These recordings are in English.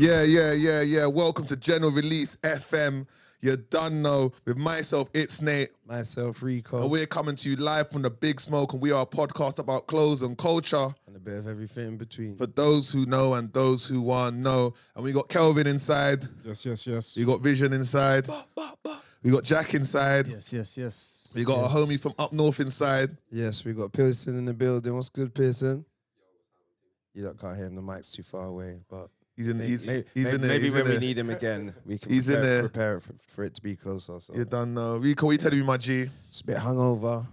Yeah. Welcome to General Release FM. You done know with myself, it's Nate. Myself, Rico. And we're coming to you live from the Big Smoke, and we are a podcast about clothes and culture. And a bit of everything in between. For those who know and those who want to know. And we got Kelvin inside. Yes. We got Vision inside. We got Jack inside. Yes. We got a homie from up north inside. Yes, we got Pearson in the building. What's good, Pearson? You lot can't hear him. The mic's too far away, but He's in there. Maybe when we need him again, we can prepare it for it to be closer. So. You done know. Rico, what you telling me, my G? It's a bit hungover.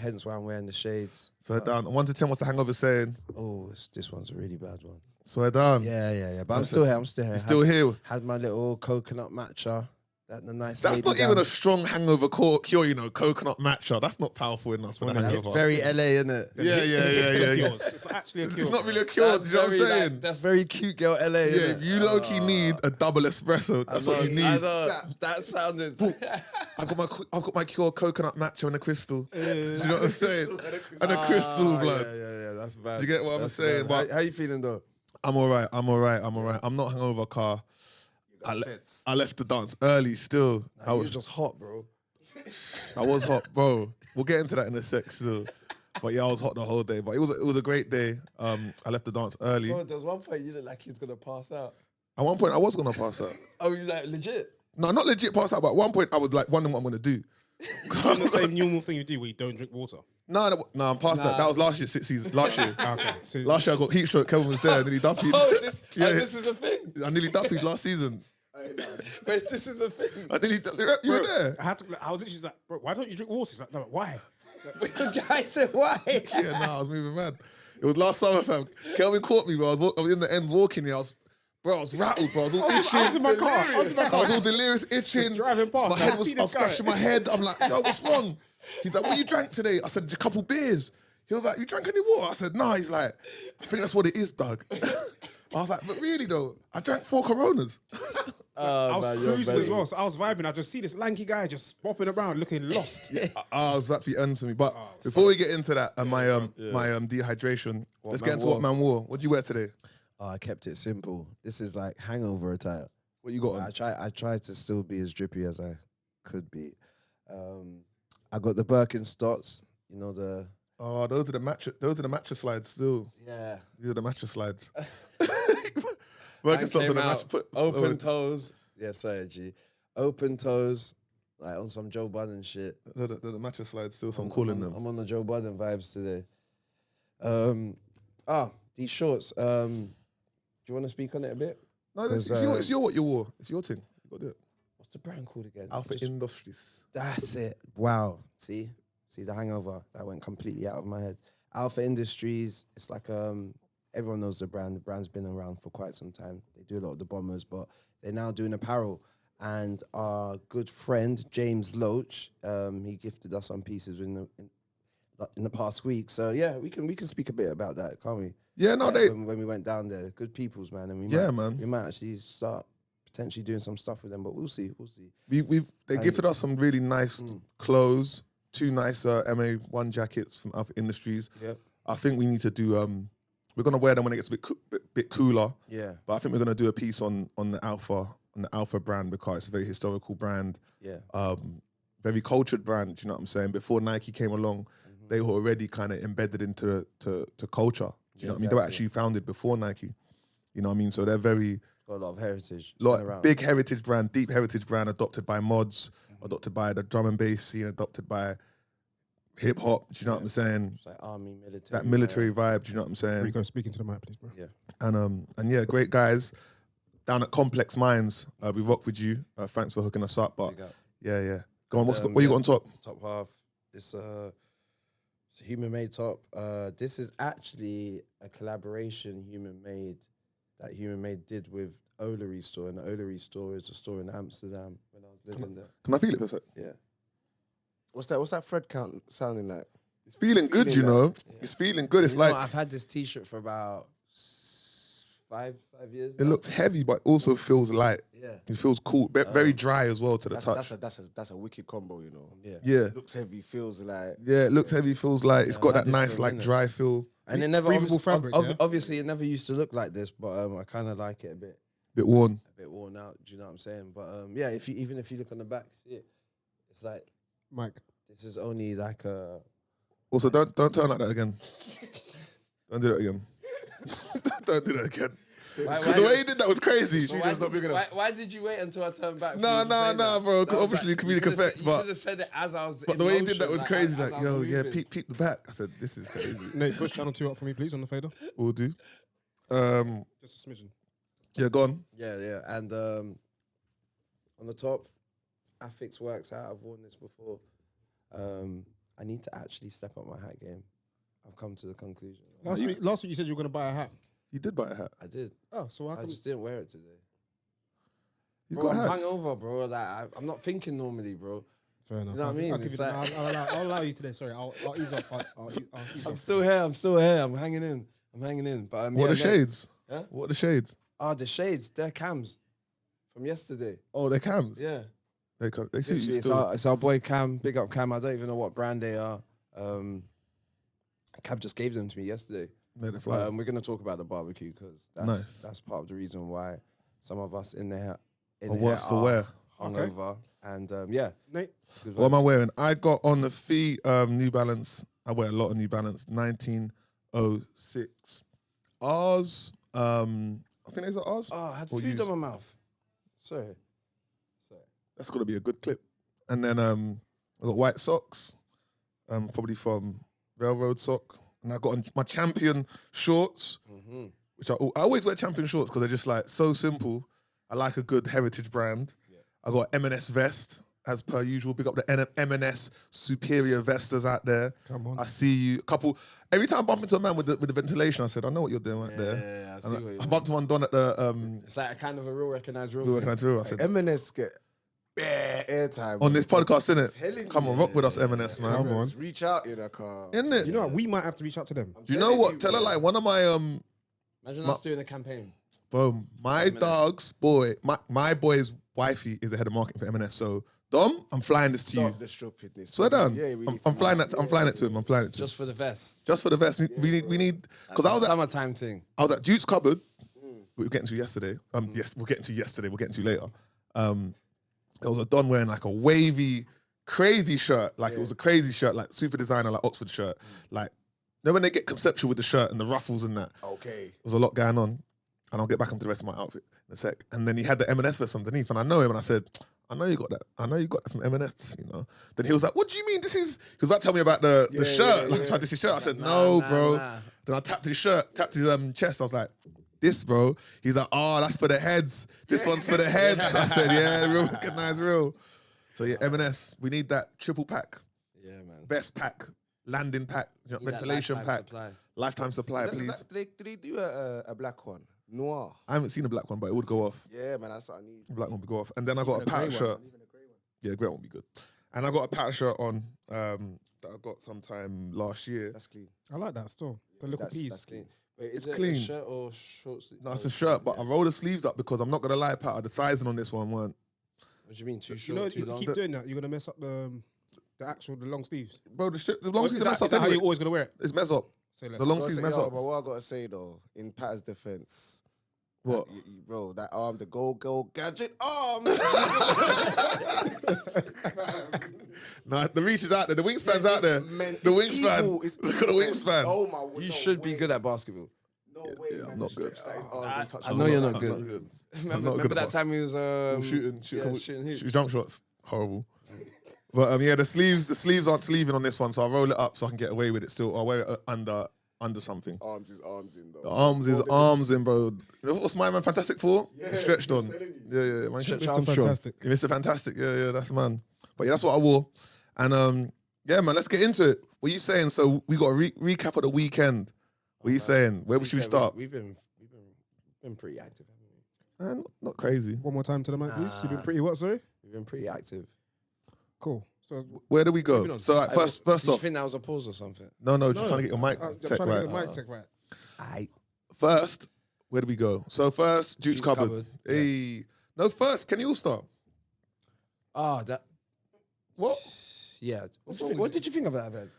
Hence why I'm wearing the shades. So down. 1 to 10, what's the hangover saying? Oh, this one's a really bad one. So down. Yeah. But I'm still here. You're still here. Had my little coconut matcha. The nice That's not even a strong hangover cure, you know, coconut matcha. That's not powerful enough for the hangover. That's very LA, isn't it? Yeah. It's not actually a cure. It's not really a cure, do you know what I'm saying? That's very cute girl LA, yeah, you low-key need a double espresso. That's what you need. That sounded... I've got my cure coconut matcha and a crystal. Do you know what I'm saying? And a crystal, blood. Yeah, that's bad. Do you get what I'm saying? But how you feeling, though? I'm all right. I'm not hungover, car. I left the dance early still. I was just hot, bro. I was hot, bro. We'll get into that in a sec still. But yeah, I was hot the whole day. But it was a great day. I left the dance early. Bro, there was one point you looked like you was going to pass out. At one point, I was going to pass out. Oh, you like legit? No, not legit pass out, but at one point, I was like wondering what I'm going to do. Doing the same normal thing you do where you don't drink water. No, I'm past that. That was last year, season. Last year. Okay. So Last year, I got heat stroke. Kevin was there. I nearly duffied. This is a thing? I nearly duffied last season. Wait, this is a thing? You were there? I was literally like, bro, why don't you drink water? He's like, no, why? The guy said, why? Yeah, I was moving mad. It was last summer, fam. Kelvin caught me, bro. I was in the ends walking here. I was rattled, bro. I was all itching. I was in my car. I was all delirious, itching. Just driving past. My head was scratching my head. I'm like, yo, what's wrong? He's like, what you drank today? I said, a couple beers. He was like, you drank any water? I said, no. He's like, I think that's what it is, Doug. I was like, but really though, I drank 4 Coronas. I was cruising as well, so I was vibing. I just see this lanky guy just bopping around, looking lost. I was about to be end to me. But before we get into that and my dehydration, let's get into what man wore. What did you wear today? I kept it simple. This is like hangover attire. What you got on? I tried to still be as drippy as I could be. I got the Birkenstocks, you know the... Oh, those are the matcha slides still. Yeah. These are the matcha slides. Birkenstocks are the matcha... Open toes. Yeah, sorry, G. Open toes, like on some Joe Budden shit. The matcha slides still, so I'm calling them. I'm on the Joe Budden vibes today. These shorts, do you want to speak on it a bit? No, it's your what you wore. It's your thing. You got to do it. What's the brand called again? Alpha Industries. That's it. Wow. See the hangover that went completely out of my head. Alpha Industries. It's like everyone knows the brand. The brand's been around for quite some time. They do a lot of the bombers, but they're now doing apparel. And our good friend James Loach, he gifted us some pieces in the past week. So yeah, we can speak a bit about that, can't we? Yeah, no, when we went down there, good peoples, man, and we might actually start potentially doing some stuff with them, but we'll see. They gifted us some really nice clothes, 2 nice MA1 jackets from Alpha Industries. Yep. I think we need to do. We're gonna wear them when it gets a bit cooler. Yeah. But I think we're gonna do a piece on the Alpha brand because it's a very historical brand. Yeah. Very cultured brand. Do you know what I'm saying? Before Nike came along, they were already kind of embedded into to culture. Do you know what I mean? They were actually founded before Nike. You know what I mean? So they're very... Got a lot of heritage. Big heritage brand, deep heritage brand, adopted by mods, adopted by the drum and bass scene, adopted by hip hop. Do you know what I'm saying? It's like army, military. That military vibe. Do you know what I'm saying? Rico, speaking to the mic, please, bro. Yeah. And yeah, great guys down at Complex Minds. We rock with you. Thanks for hooking us up. But yeah. Go on. What you got on top? Top half. It's a human made top. This is actually a collaboration Human Made did with Olery Store, and the Olery Store is a store in Amsterdam when I was living there. Can I feel it for a sec? Yeah. What's that thread count sounding like? It's feeling good, you know. Yeah. It's feeling good. It's like I've had this T-shirt for about 5 years. It looks heavy, but also feels light. Yeah. It feels cool. Very dry as well to the touch. That's a wicked combo, you know. Yeah. Looks heavy, feels like. Yeah, it looks heavy, feels light. It's got like that this nice, feel, like, innit? dry feel. And it never breathable fabric, yeah? obviously it never used to look like this, but I kind of like it Bit worn. a bit worn out. Do you know what I'm saying? But yeah, even if you look on the back, see it, it's like Mike. this is only like a. Also, don't turn like that again. Don't do that again. Don't do that again. Because the way he did that was crazy. Why did you wait until I turned back? Nah, bro. Obviously, comedic effects, You but could have said it as I was. but the way he did that was crazy. as Like, I was yo, yeah, moving. peep the back. I said, this is crazy. Nate, push channel 2 up for me, please, on the fader. We'll do. Just a smidgen. Yeah, go on. Yeah, and on the top, Affix works out. I've worn this before. I need to actually step up my hat game. I've come to the conclusion. Last week you said you were going to buy a hat. You did buy a hat. I did. Oh, so how I come? just didn't wear it today. You've Bro, got I'm hats. hungover, bro. Like I'm not thinking normally, bro. Fair enough. You know what I mean? I'll give It's you like- I'll allow you today. Sorry, I'll ease up. I'll ease I'm up. still here. I'm hanging in. But What are the shades? Huh? What are the shades? Oh, the shades. They're cams from yesterday. Oh, they're cams. Yeah. They suit you Literally, still. it's our boy Cam. Big up Cam. I don't even know what brand they are. Cam just gave them to me yesterday. Made it fly. But we're gonna talk about the barbecue because Nice. that's part of the reason why some of us in there Or worse for wear. hungover. And yeah, Nate, good What am I vibes. wearing? I got on the feet New Balance. I wear a lot of New Balance. 1906. Ours. I think these are ours. Oh, I had Or food used. on my mouth. Sorry. That's got to be a good clip. And then I got white socks, probably from Railroad Sock. And I got on my Champion shorts, which I always wear Champion shorts because they're just like so simple. I like a good heritage brand. I got M&S vest as per usual. Big up the M&S superior vestas out there. come on. I see you. Every time I bump into a man with the ventilation, I said, I know what you're doing right there. Yeah, I see And what you I bumped one Don at the It's like a kind of a real recognized real we were thing. working at I said, M&S get bare airtime on this podcast, innit? telling Come on, you. rock with us, M&S, man. Come on. Just reach out in a car. Isn't it? You know what? We might have to reach out to them. Do you know what? Tell her like one of my Imagine us doing a campaign. bro, my M&S. dog's boy, my boy's wifey is the head of marketing for M&S. So Dom, I'm flying this to you. Stop the stupidness. Swear down. Yeah, we I'm need to flying mark- that. I'm flying it to him. I'm flying it to him. Just for the vest. Just for the vest. We need because I was at summertime thing. Duke's cupboard. We were getting to yesterday. Yes, we're getting to yesterday. We're getting to later. There was a Don wearing like a wavy, crazy shirt. Like it was a crazy shirt, like super designer, like Oxford shirt. Like, you know when they get conceptual with the shirt and the ruffles and that. Okay. There was a lot going on, and I'll get back onto the rest of my outfit in a sec. And then he had the M&S vest underneath, and I know him, and I said, I know you got that. I know you got that from M&S, you know. Then he was like, what do you mean this is... He was about to tell me about the shirt. Like, this is his shirt. I said, no, bro. Then I tapped his shirt, tapped his chest. I was like, this, bro. He's like, oh, that's for the heads. This one's for the heads. I said, yeah, real, recognize real. So yeah, M&S, we need that triple pack, Yeah, man. best pack, landing pack, you know, Need that ventilation lifetime pack, supply. lifetime supply, please. Do they do a black one? Noir. I haven't seen a black one, but it would go off. Yeah, man, that's what I need. Black one would go off. And then I got a pattern shirt. Yeah, grey one would be good. And I got a pattern shirt on that I got sometime last year. That's clean. I like that still. The little That's piece. clean. Wait, is It's it clean. a shirt or short sleeve? No, it's a shirt, but I roll the sleeves up because I'm not gonna lie, Pat. The sizing on this one weren't. What do you mean? Too You short, know, too if you long? keep doing that, you're gonna mess up the long sleeves. Bro, the long sleeves Is mess that up how anyway. you're always gonna wear it? It's mess up. Say less. The long Gotta sleeves say, mess yo, up. But what I gotta say though, in Pat's defense, What? bro, that arm, the go gadget arm. Nah, the reach is out there. The wingspan's out there. Man, The it's wingspan. evil, it's Look at the evil. wingspan. Oh my word. You no should be way. good at basketball. No way. Yeah, man, I'm not to good. stretch that arms and touch I the know you're ball. not good. I'm not good Remember at that time he was shooting shooting hoops. jump shots. Horrible. But yeah, the sleeves aren't sleeving on this one, so I'll roll it up so I can get away with it still. I'll wear it under something. Arms is arms in though. The arms is arms in, bro. You know what's my man Fantastic for? Yeah, Stretched on. I'm telling Yeah, man. Stretch Mr. Armstrong. Fantastic. Yeah, Mr. Fantastic. Yeah, that's the man. But yeah, that's what I wore. And yeah, man, let's get into it. What are you saying? So we got a recap of the weekend. What are you saying? Where should we start? We've been pretty active, haven't we? Not crazy. One more time to the mic, please. You've been pretty what, sorry? We've been pretty active. Cool. So Where do we Moving go? on. So like, first Did you off, think that was a pause or something? no, just trying to get your mic I'm check trying to right. get the mic check right. I First, Where do we go? So first, Duke's Duke's Cupboard. Cupboard, Hey. No, first, Kenny All Star. Oh, that. What? Yeah. What did you think of that, man?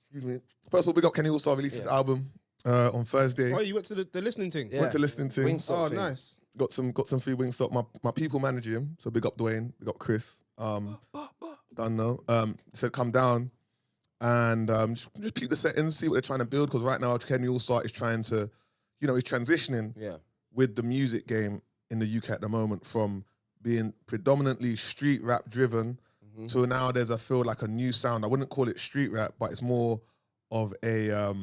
Excuse me. First of all, we got Kenny All Star released his album on Thursday. Oh, you went to the listening thing? Yeah. Went to listening to. Wingstop Oh, thing. nice. Got some free Wingstop. My people manage him, so big up Dwayne, big up Chris. Done though. Said come down and just peep the settings, see what they're trying to build. Because right now Kenny All Star is trying to, he's transitioning Yeah. with the music game in the UK at the moment from being predominantly street rap driven to now there's I feel like a new sound. I wouldn't call it street rap, but it's more of a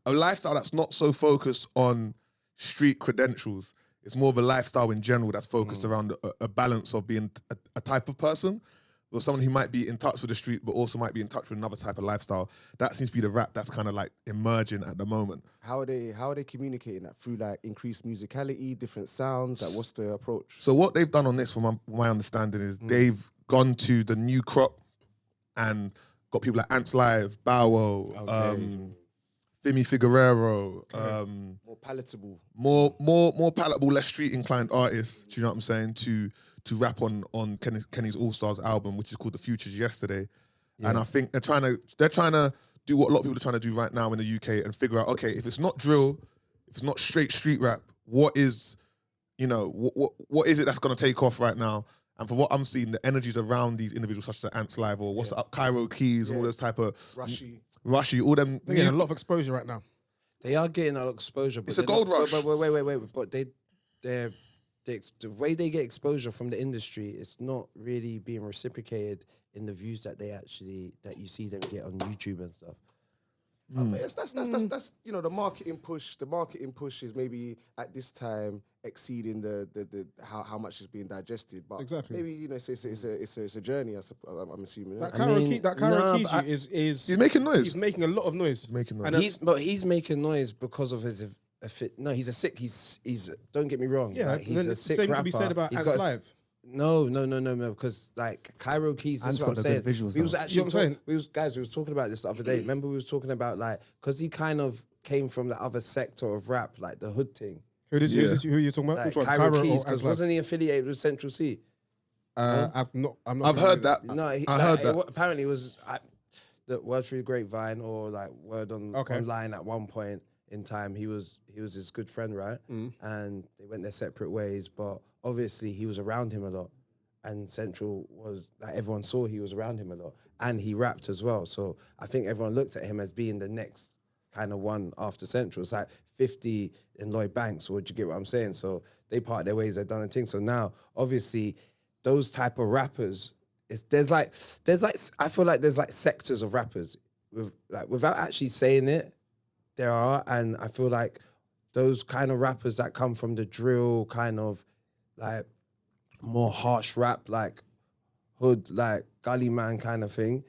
lifestyle that's not so focused on street credentials. It's more of a lifestyle in general that's focused around a balance of being a type of person or someone who might be in touch with the street but also might be in touch with another type of lifestyle. That seems to be the rap that's kind of like emerging at the moment. How are they communicating that through like increased musicality, different sounds? Like, what's the approach? So what they've done on this, from my understanding, is they've gone to the new crop and got people like Ants Live, Bow Wow, Fimi Figueroa, More palatable. more palatable, less street inclined artists. Do you know what I'm saying? To rap on Kenny's All Stars album, which is called The Future's Yesterday. Yeah. And I think they're trying to do what a lot of people are trying to do right now in the UK and figure out, okay, if it's not drill, if it's not straight street rap, what is, what is it that's going to take off right now? And from what I'm seeing, the energies around these individuals such as Ants Live or what's up, Cairo Keys, all those type of Rushy, all them. They're getting a lot of exposure right now. They are getting a lot of exposure. But It's a gold rush. But wait. But the way they get exposure from the industry, it's not really being reciprocated in the views that you see them get on YouTube and stuff. But yes, that's the marketing push. The marketing push is maybe at this time exceeding the how much is being digested. But Exactly. maybe it's a journey. I'm assuming. That Right? Cairo Keys is He's making noise. He's making a lot of noise. He's making noise. And He's making noise because of his. He's a sick. He's. Don't get me wrong. yeah, like, he's a sick same rapper. can be said about He's Ants got Live. No, because like Cairo Keys, Ant's that's what I'm got the saying. good visuals, We was though. actually You know what I'm saying? we was talking about this the other day. Remember we was talking about like because he kind of came from the other sector of rap, like the hood thing. Who are you talking about? Like Which one? Cairo Keys, or because Ants Live? wasn't he affiliated with Central C? I'm not. I've heard that. No, I heard that. Apparently, it was the word through the grapevine or like word online at one point in time. He was his good friend, right? And they went their separate ways. But obviously, he was around him a lot, and Central was like everyone saw he was around him a lot, and he rapped as well. So I think everyone looked at him as being the next kind of one after Central. It's like 50 and Lloyd Banks. Or do you get what I'm saying? So they parted their ways. They've done a thing. So now, obviously, those type of rappers, there's like I feel like there's like sectors of rappers without actually saying it, there are, and I feel like those kind of rappers that come from the drill kind of like more harsh rap, like hood, like gully man kind of thing,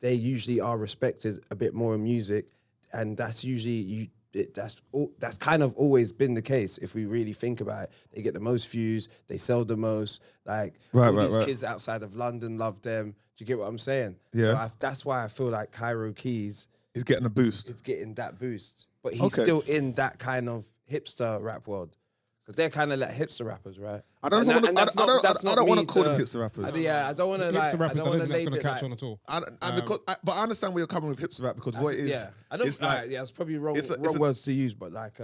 they usually are respected a bit more in music, and that's usually that's kind of always been the case. If we really think about it, they get the most views, they sell the most. Like these kids outside of London love them. Do you get what I'm saying? Yeah. So that's why I feel like Cairo Keys He's getting a boost. is getting that boost, but he's still in that kind of hipster rap world. Because they're kind of like hipster rappers, right? I don't want to call them hipster rappers. Yeah, I don't want to like. Hipster rappers, I don't think that's label going to it catch like, on at all. But I understand where you're coming with hipster rap because what it is, yeah, I don't. it's like it's probably wrong it's a- words to use, but like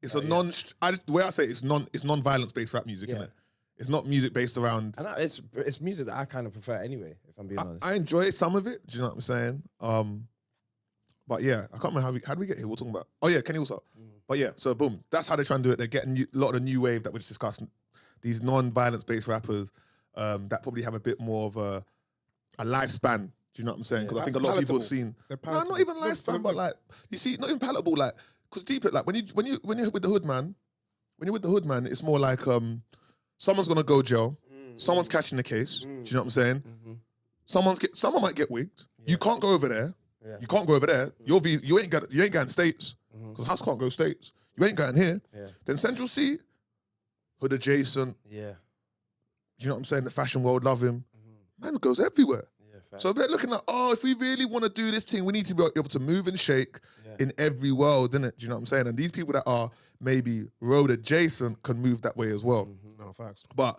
it's a non. The way I say it's non-violence based rap music, isn't it? It's not music based around. And it's music that I kind of prefer anyway, if I'm being honest. I enjoy some of it. Do you know what I'm saying? But yeah, I can't remember how did we get here? We're talking about. Oh yeah, Kenny also. But yeah, so boom, that's how they're trying to do it. They're getting a lot of the new wave that we just discussed. These non-violence based rappers that probably have a bit more of a lifespan. Do you know what I'm saying? Because I think a lot of people have seen. No, not even lifespan, but like you see, not even palatable. Like because deep it, like when you're with the hood man, it's more like someone's gonna go jail, someone's catching the case. Do you know what I'm saying? Someone might get wigged. You can't go over there. You can't go over there. You ain't going states because House can't go states. You ain't going here. Then Central C, hood adjacent. Yeah. Do you know what I'm saying? The fashion world love him. Man goes everywhere. So they're looking at, if we really want to do this thing, we need to be able to move and shake in every world, innit? Do you know what I'm saying? And these people that are maybe road adjacent can move that way as well. No, facts. But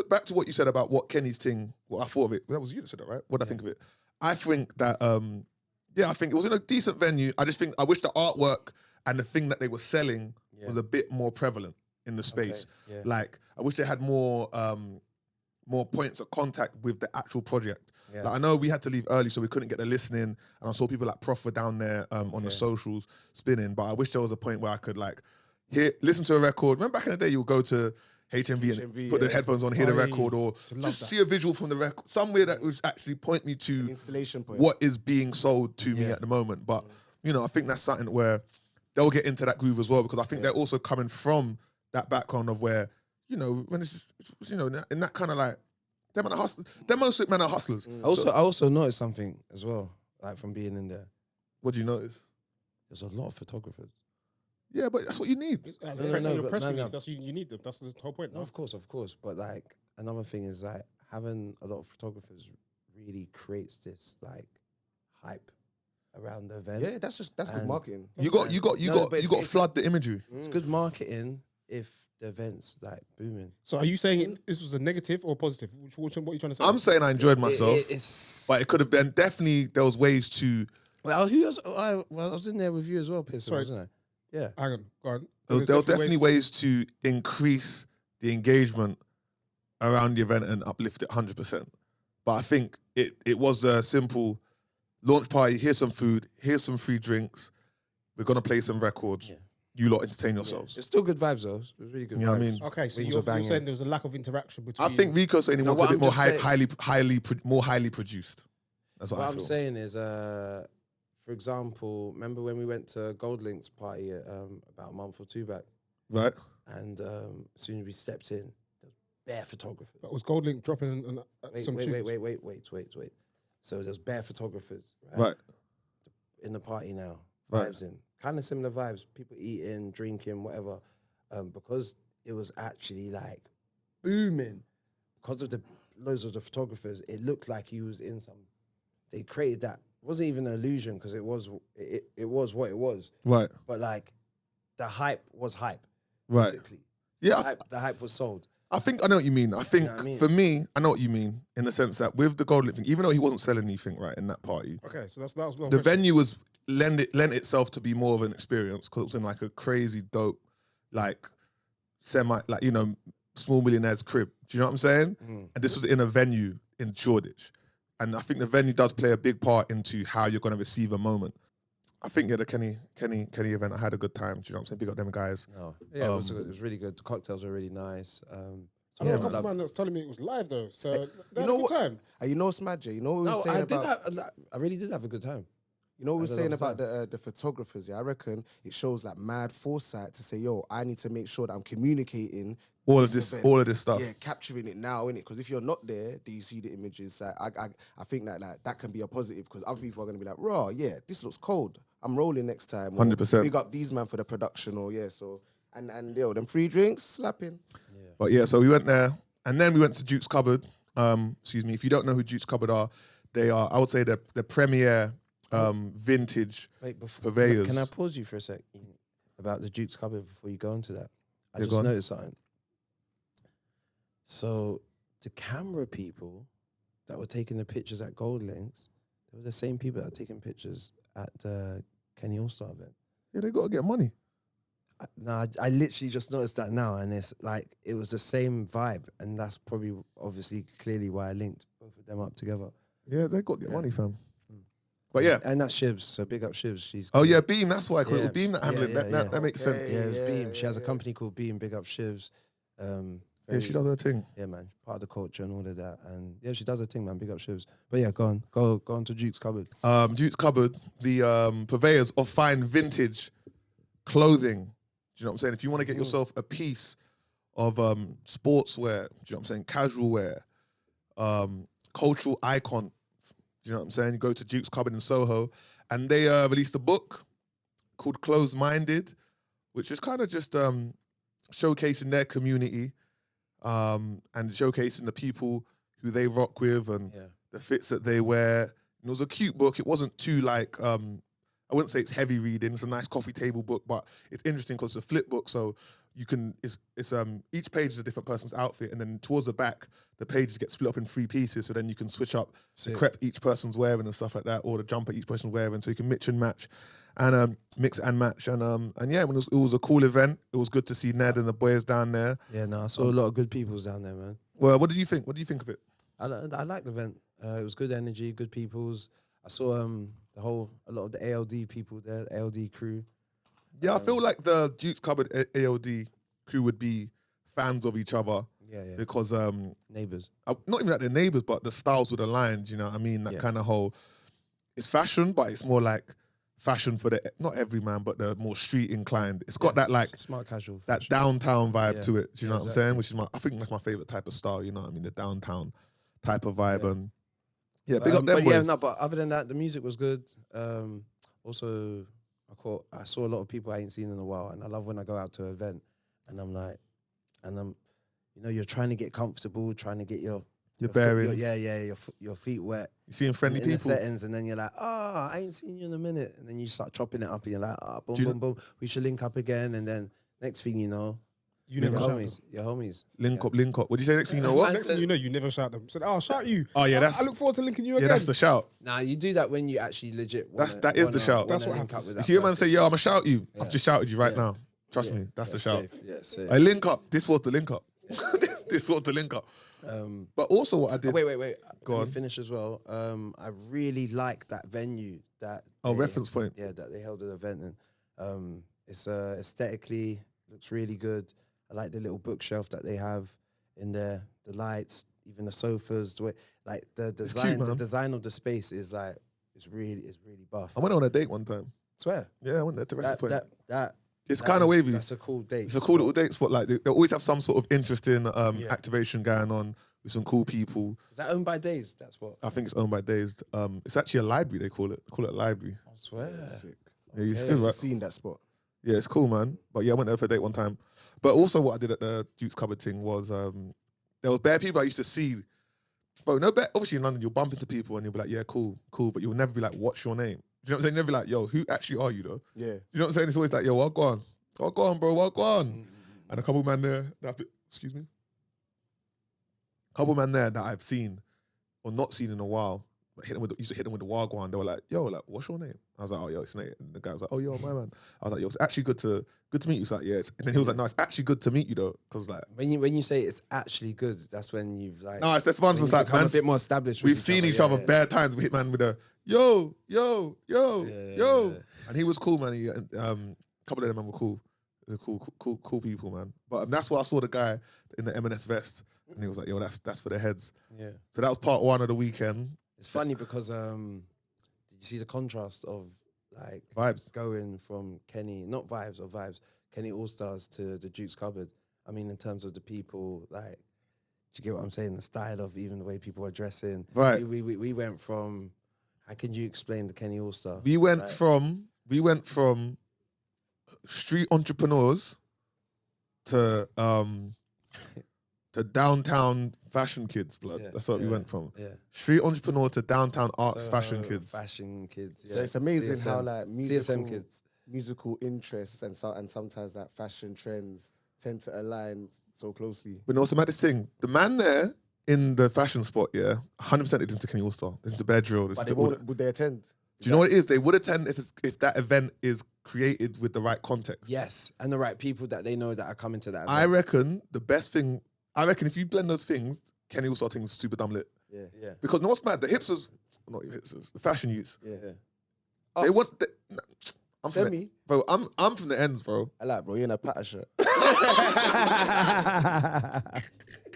back to what you said about what Kenny's thing, what I thought of it. That was you that said that, right? What did I think of it? I think that, I think it was in a decent venue. I wish the artwork and the thing that they were selling was a bit more prevalent in the space. Okay, yeah. Like, I wish they had more points of contact with the actual project. Yeah. Like, I know we had to leave early, so we couldn't get the listening, and I saw people like Prof were down there on the socials spinning, but I wish there was a point where I could like listen to a record. Remember back in the day, you would go to HMV and put the headphones on, hear the record, or just see a visual from the record, somewhere that would actually point me to installation point. what is being sold to me at the moment. But, I think that's something where they'll get into that groove as well, because I think they're also coming from that background of where, when it's in that kind of like, them most men are hustlers. I also noticed something as well, like from being in there. What do you notice? There's a lot of photographers. Yeah, but that's what you need. Your press release, that's you need them. That's the whole point. No, of course. But like another thing is like having a lot of photographers really creates this like hype around the event. Yeah, that's good marketing. You got to flood the imagery. It's good marketing if the event's like booming. So are you saying this was a negative or positive? What are you trying to say? I'm saying I enjoyed myself, but it could have been definitely. There was ways to. Well, I was in there with you as well, Pearson, wasn't I? Yeah. Hang on, go on. There was definitely ways to increase the engagement around the event and uplift it 100%. But I think it was a simple launch party. Here's some food. Here's some free drinks. We're gonna play some records. Yeah. You lot entertain yourselves. It's still good vibes though. It was really good. You know vibes. what I mean? Okay, so you're saying there was a lack of interaction between. I think Rico saying he wants a bit more highly produced. That's what I feel. I'm saying is, for example, remember when we went to Gold Link's party about a month or two back? Right. And as soon as we stepped in, there was bare photographers. That was Gold Link dropping some tunes. Wait. So there's bare photographers, right? In the party now, vibes in. Kind of similar vibes, people eating, drinking, whatever. Because it was actually like booming. Because of the loads of the photographers, it looked like he was in some. They created that. It wasn't even an illusion because it was what it was. Right. But like, the hype was hype. Right. Basically. Yeah. The hype was sold. I think I know what you mean. I think for me, I know what you mean in the sense that with the Gold Link thing, even though he wasn't selling anything right in that party. Okay, so that was the venue was lent itself to be more of an experience because it was in like a crazy dope, like small millionaire's crib. Do you know what I'm saying? And this was in a venue in Shoreditch, and I think the venue does play a big part into how you're going to receive a moment. I think the Kenny event, I had a good time. Do you know what I'm saying? Big up them guys. No. Yeah, it was really good. The cocktails were really nice. I know a couple of man that's telling me it was live though. So you know what time? You know what's mad, Jay? You know what we were saying I really did have a good time. You know what we were saying about the photographers, yeah? I reckon it shows like mad foresight to say, yo, I need to make sure that I'm communicating all of this stuff. Yeah, capturing it now, innit? Because if you're not there, do you see the images? I think that can be a positive because other people are going to be like, raw, yeah, this looks cold. I'm rolling next time. 100%. Big up these man for the production so and yo, them free drinks, slapping. Yeah. But yeah, so we went there and then we went to Duke's Cupboard. Excuse me, if you don't know who Duke's Cupboard are, they are, I would say, the premier vintage purveyors. Can I pause you for a sec about the Duke's Cupboard before you go into that? I just noticed something. So the camera people that were taking the pictures at Gold Links, they were the same people that were taking pictures at the Kenny All-Star event. Yeah, they got to get money. I literally just noticed that now, and it's like it was the same vibe, and that's probably obviously clearly why I linked both of them up together. Yeah, they got to get money, fam. But yeah. And that's Shivs, so big up Shivs. She's Beam, that's why, because it was Beam that handled it. That makes sense. Yeah, it was Beam. She has a company called Beam, big up Shivs. Yeah, she does her thing. Yeah, man, part of the culture and all of that. And yeah, she does her thing, man, big up Shivs. But yeah, go on to Duke's Cupboard. Duke's Cupboard, the purveyors of fine vintage clothing. Do you know what I'm saying? If you want to get yourself a piece of sportswear, do you know what I'm saying? Casual wear, cultural icon. Do you know what I'm saying? You go to Duke's Cupboard in Soho, and they released a book called Closed Minded, which is kind of just showcasing their community and showcasing the people who they rock with and the fits that they wear. It was a cute book. It wasn't too like, I wouldn't say it's heavy reading. It's a nice coffee table book, but it's interesting because it's a flip book. So you can, it's each page is a different person's outfit. And then towards the back, the pages get split up in 3 pieces. So then you can switch up the crepe each person's wearing and stuff like that, or the jumper each person's wearing. So you can mix and match and mix and match. And yeah, when it was a cool event. It was good to see Ned and the boys down there. Yeah, no, I saw a lot of good peoples down there, man. Well, what did you think? What do you think of it? I liked the event. It was good energy, good peoples. I saw a lot of the ALD people there, the ALD crew. Yeah, I feel like the Duke's Cupboard ALD crew would be fans of each other. Yeah. Because Neighbours. not even like their neighbours, but the styles would align. You know what I mean? That kind of whole. It's fashion, but it's more like fashion for the not every man, but the more street inclined. It's got that like smart casual, that downtown vibe to it. Do you know exactly. what I'm saying? Which is I think that's my favorite type of style. You know what I mean? The downtown type of vibe and big up them but boys. but other than that, the music was good. Also, I saw a lot of people I ain't seen in a while, and I love when I go out to an event, and I'm you're trying to get comfortable, trying to get your bearing. Your feet wet. You seeing friendly in people. The settings, and then you're like, I ain't seen you in a minute, and then you start chopping it up, and you're like, boom, we should link up again, and then next thing you know, You never shout them. your homies. Link up. What do you say next thing you know what? Next thing you know, you never shout them. Said, I'll shout you. Oh yeah, I look forward to linking you again. Yeah, that's the shout. Nah, you do that when you actually legit. That is the shout. That's what happens. You see a man say, yo, I'm gonna shout you. I've just shouted you right now. Trust me, that's the shout. Safe. I link up. This was the link up. This was the link up. But also what I did. Wait. Go Let on. me finish as well. I really like that venue that. Reference point. Yeah, that they held an event in. It's aesthetically looks really good. I like the little bookshelf that they have in there, the lights, even the sofas. The way, like the design, cute, the design of the space is like it's really buff. I went on a date one time. Swear. Yeah, I went there to reference point. It's that kind of is- wavy. That's a cool date. It's a cool little date spot. Like they always have some sort of interesting activation going on with some cool people. Is that owned by Days? That's what. I think it's owned by Dazed. It's actually a library. They call it. They call it a library. I swear. Sick. Yeah, you It's still to right. see in that spot. Yeah, it's cool, man. But yeah, I went there for a date one time. But also what I did at the Duke's Cupboard thing was there was bare people I used to see. Bro, obviously in London you'll bump into people and you'll be like, yeah, cool, but you'll never be like, what's your name? Do you know what I'm saying? You'll never be like, yo, who actually are you though? Yeah. You know what I'm saying? It's always like, yo, what go on, bro, what go on? And a couple man there, excuse me, couple man there that I've seen or not seen in a while. Used to hit them with the wagwan. They were like, yo, like, what's your name? I was like, oh, yo, it's Nate. And the guy was like, oh, yo, my man. I was like, yo, it's actually good to meet you. He's like, yeah. And then he was like, no, it's actually good to meet you though. Cause like, When you say it's actually good, that's when you've like. no, it's this one was like, become man, a bit more established. we've seen each other bare times. We hit man with a yo, Yeah. and he was cool, man. He, a couple of them were cool. They're cool people, man. But that's why I saw the guy in the M&S vest, and he was like, yo, that's for the heads. Yeah. So that was part one of the weekend. It's funny because did you see the contrast of like Vibes. going from Kenny All Stars to the Duke's Cupboard? I mean, in terms of the people, like, do you get what I'm saying? The style of even the way people are dressing. Right. We went from. How can you explain the Kenny All Star? We went from street entrepreneurs to downtown fashion kids, blood. That's what we went from. Yeah. Street entrepreneur to downtown arts fashion kids. Fashion kids. So yeah. it's amazing CSM. how like CSM kids. musical interests and sometimes like fashion trends tend to align so closely. But also, mad this thing, the man there in the fashion spot, 100% they listen to Kenny All Star. Listen to Bear Drill. But would they attend? Do you know what it is? They would attend if that event is created with the right context. Yes, and the right people that they know that are coming to that event. I reckon the best thing, if you blend those things, Kenny All Star thing is super dumb lit. Yeah. Because no, what's mad? The hipsters, not even hipsters, the fashion youths, Yeah. they want. I'm from Semi. bro. I'm from the ends, bro. I like, bro. You're in a patter shirt.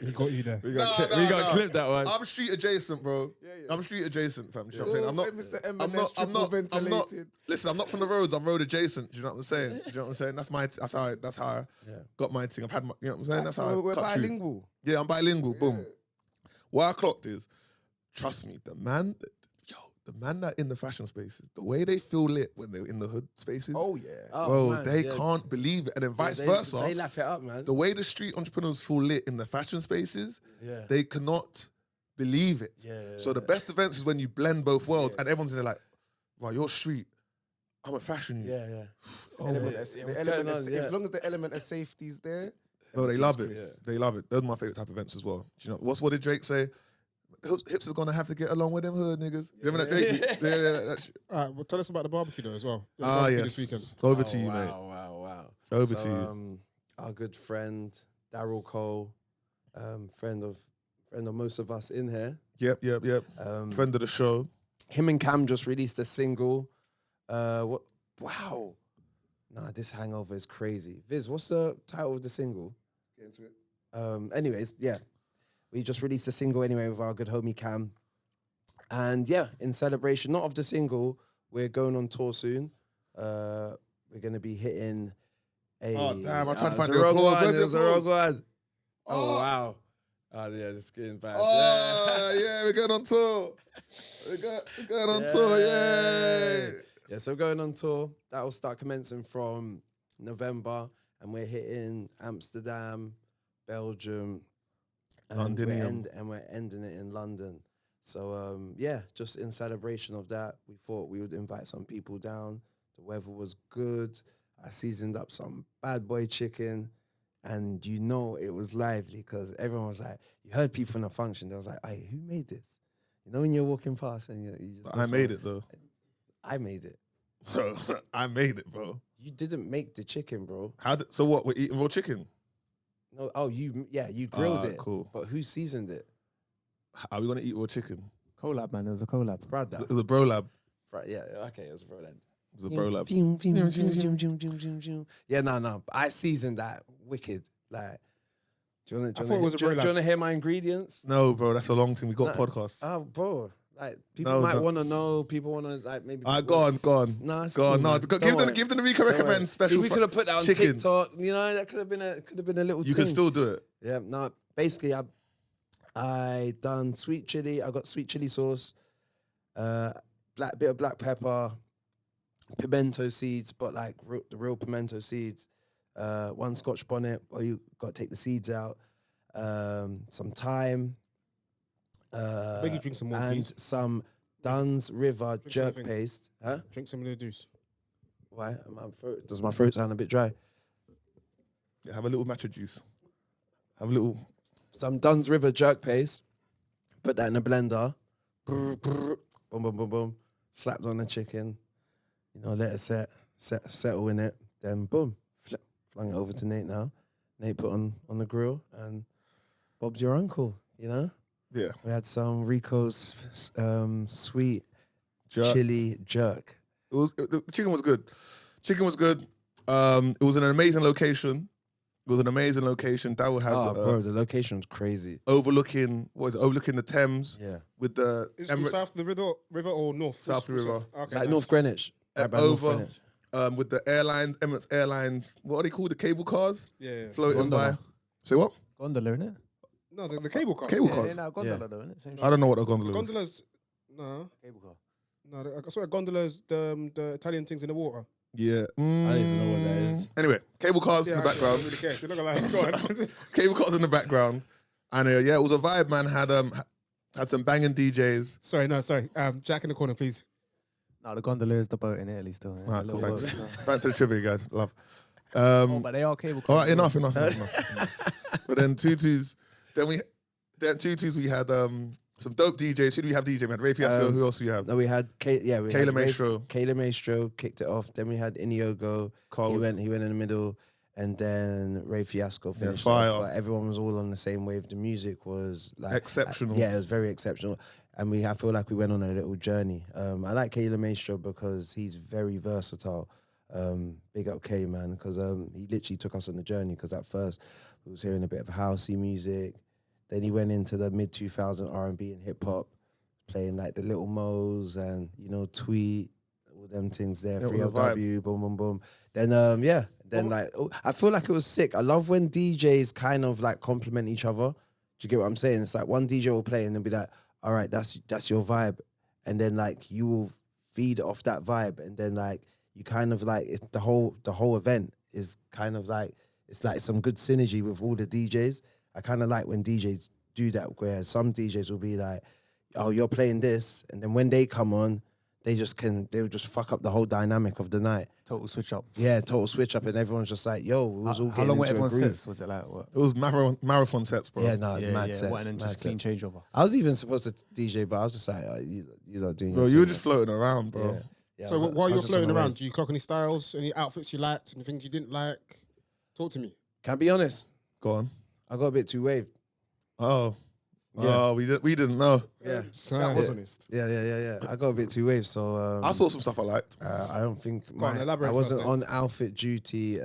He got you there. We got clip that one. I'm street adjacent, bro. Yeah. I'm street adjacent, fam. Do you know what I'm saying? I'm not. Mr. I'm M&S not. I'm triple not. ventilated. Listen, I'm not from the roads. I'm road adjacent. Do you know what I'm saying? Do you know what I'm saying? That's how I got my thing. I've had my. You know what I'm saying? That's how I we're cut through. bilingual. Yeah, I'm bilingual. Boom. What I clocked is, trust me, the man that in the fashion spaces, the way they feel lit when they're in the hood spaces, Oh yeah. Oh, bro, man, they yeah. can't believe it. And then vice They- versa, They lap it up, man. the way the street entrepreneurs feel lit in the fashion spaces, Yeah. they cannot believe it. Yeah, So the best events is when you blend both worlds and everyone's in there like, wow, you're street, I'm a fashion you. Yeah, yeah. As long as the element of safety is there. No, they love it. Chris. They love it. Those are my favorite type of events as well. Do you know what did Drake say? Hipster's gonna have to get along with them hood niggas. You remember that Drake? That's, All right, well, tell us about the barbecue though as well. yes. This weekend. Over to you, mate. Wow. Over to you. Our good friend Daryl Cole, friend of most of us in here. Yep. Friend of the show. Him and Cam just released a single. What? Wow. Nah, this hangover is crazy. Viz, what's the title of the single? Get into it. Anyways, yeah. We just released a single anyway with our good homie Cam. And yeah, in celebration, not of the single, we're going on tour soon. We're going to be hitting a... Oh, damn, I'm trying to find the the wrong applause. one. Where's the It was the wrong applause? one. Oh, wow. Oh, yeah, it's getting bad. Oh, yeah, we're going on tour. We're going on tour, yay. Yeah, so we're going on tour. That will start commencing from November. And we're hitting Amsterdam, Belgium, and we're ending it in London. So, yeah, just in celebration of that, we thought we would invite some people down. The weather was good. I seasoned up some bad boy chicken. And you know it was lively because everyone was like, you heard people in the function. They was like, hey, who made this? You know when you're walking past and you just... I made it, though. I made it. I made it, bro. You didn't make the chicken, bro. So what, we're eating raw chicken? No, you grilled it. Cool. But who seasoned it? Are we going to eat raw chicken? Collab, man. It was a collab. Brother. It was a bro lab. Right, yeah, okay, it was a bro lad. It was a bro lab. Yeah, no. I seasoned that wicked. Like, do you want to hear my ingredients? No, bro, that's a long thing. We got No. podcasts. Oh, bro. Like, people might want to know. People want to, like, maybe... Go on. No, it's Go on. cool, No, man. give them the Rico recommend special. See, we could have put that on chicken. TikTok. You know, that could have been a little You thing. can still do it. Yeah, no, basically, I done sweet chili. I got sweet chili sauce, bit of black pepper, pimento seeds, but like the real pimento seeds. One Scotch bonnet, or you got to take the seeds out. Some thyme. Beg you drink some more, and please. some Dunn's River Drink jerk something. paste. Huh? Drink some of the juice. Why? Does my throat sound a bit dry? Yeah, have a little matcha juice. Have a little. Some Dunn's River jerk paste. Put that in a blender. Brr, brr, boom, boom, boom, boom. Slapped on the chicken. You know, let it settle in it. Then boom, flung it over to Nate now. Nate put on the grill and Bob's your uncle, you know? Yeah. We had some Rico's sweet Jerk. chili jerk. The chicken was good. It was in an amazing location. Daryl has Bro, the location's crazy. overlooking the Thames. Yeah. With the Is it from Emirates south of the river or north? South of the river. Okay, It's like nice. North Greenwich. Right by North over Greenwich. with the airlines, Emirates Airlines. What are they called? The cable cars Yeah. floating Gondola. by. Say what? Gondola, innit? No, the cable car. Cable Yeah, cars. they're now gondola, though, innit? Same I don't know what a gondola is. Gondolas. No. Cable car. No, I swear gondolas, the Italian things in the water. Yeah. I don't even know what that is. Anyway, cable cars in the I don't background. really care. You're not gonna lie. Go on. Cable cars in the background. And yeah, it was a vibe, man. Had some banging DJs. Sorry. Jack in the corner, please. No, the gondola is the boat in Italy still. Yeah. Alright, The cool, little thanks. boat. Thanks for the trivia, guys. Love. Oh, but they are cable All cars. right, enough. But then tutus. Then tutus. We had some dope DJs. Who do we have DJ? We had Ray Fiasco. Who else do we have? No, we had Kayla Maestro. Kayla Maestro kicked it off. Then we had Iniogo. Cold. He went in the middle, and then Ray Fiasco finished fire. off. But everyone was all on the same wave. The music was like Exceptional. Yeah, it was very exceptional. And I feel like we went on a little journey. I like Kayla Maestro because he's very versatile. Big up K, man, because he literally took us on the journey. Because at first we was hearing a bit of housey music. Then he went into the mid-2000 R&B and hip-hop, playing like the Little Mo's and, you know, Tweet, all them things there, Yeah, all the 3LW, boom, boom, boom. Then, I feel like it was sick. I love when DJs kind of like compliment each other. Do you get what I'm saying? It's like one DJ will play and they'll be like, all right, that's your vibe. And then like you will feed off that vibe. And then like you kind of like, it's the whole event is kind of like, it's like some good synergy with all the DJs. I kind of like when DJs do that where some DJs will be like, oh, you're playing this, and then when they come on, they'll just fuck up the whole dynamic of the night. Total switch up. Yeah, total switch up, and everyone's just like, yo, we was all How getting long were into a everyone groove. sets? Was it like what? It was marathon sets, bro. Yeah, no, it's mad sets. What, and then mad just clean sets. changeover. I was even supposed to DJ, but I was just like, oh, you lot doing Bro, your you were thing, just floating around, bro. Yeah. Yeah, I So was- while I you're was just on floating the around, wave. do you clock any styles, any outfits you liked, any things you didn't like? Talk to me. Can I be honest? Go on. I got a bit too waved. Oh. Yeah. Oh, we didn't know. Yeah. That was honest. Yeah. I got a bit too waved, so I saw some stuff I liked. I don't think on, elaborate I wasn't first, on outfit duty.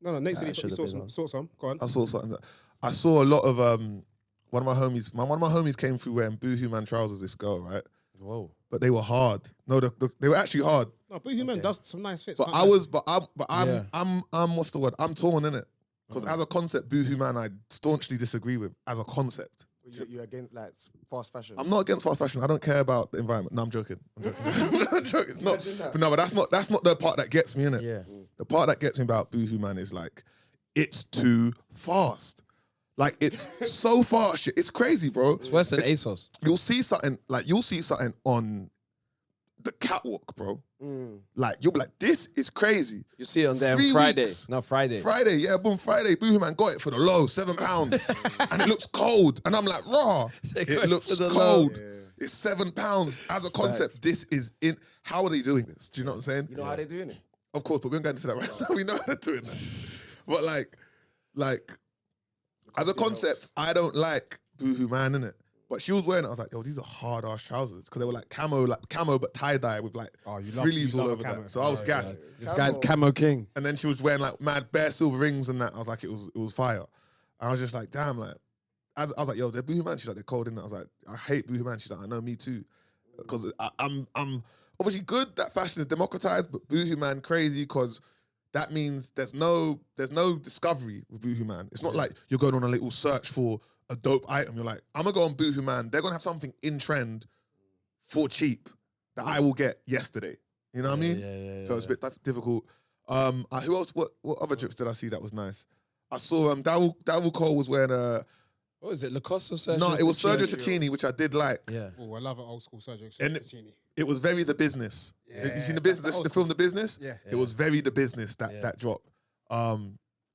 No, Nate said I he should've saw been on. some. Go on. I saw something. I saw a lot of one of my homies. One of my homies came through wearing Boohoo Man trousers. This girl, right? Whoa. But they were hard. No, they were actually hard. No, Boohoo Man does some nice fits. But can't I lie. was, but I'm, Yeah. I'm what's the word? I'm torn in it because as a concept, Boohoo Man, I staunchly disagree with as a concept. You're against like fast fashion. I'm not against fast fashion. I don't care about the environment. No, I'm joking. I'm joking. It's not, but no, but that's not the part that gets me in it. Yeah. The part that gets me about Boohoo Man is like, it's too fast. Like it's so fast. It's crazy, bro. It's worse than ASOS. You'll see something on the catwalk, bro. Like you'll be like, this is crazy. You see it on there 3 on Friday. weeks. No, Friday. Friday, yeah, boom, Friday. Boohoo Man got it for the low, £7. And it looks cold. And I'm like, raw. got It it looks for the cold. low. It's £7. As a concept, this is in. How are they doing this? Do you know what I'm saying? You know how they're doing it? Of course, but we don't get into that right now. We know how they're doing that. But like, as a concept, I don't like Boohoo Man, innit? But she was wearing it. I was like, yo, these are hard ass trousers because they were like camo, but tie dye with like you love- frillies you all love over camo. that. So I was Yeah, gassed. This guy's Camo King. And then she was wearing like mad bare silver rings and that. I was like, it was fire. And I was just like, damn, like, I was like, yo, they're Boohoo Man. She's like, they're cold in it. I was like, I hate Boohoo Man. She's like, I know, me too. Because I'm obviously good that fashion is democratized, but Boohoo Man crazy because that means there's no discovery with Boohoo Man. It's not like you're going on a little search for a dope item. You're like, I'm gonna go on Boohoo Man. They're gonna have something in trend for cheap that I will get yesterday. You know what I mean? So it's a bit difficult. Who else? What other drips did I see that was nice? I saw Darryl Cole was wearing a. What was it? Lacoste or Sergio? No, it was Sergio Ticini? Ticini, which I did like. Yeah. Oh, I love an old school Sergio And Ticini. It was very The Business. Yeah, You seen The Business, old the film The Business? Yeah. It was very The Business that drop.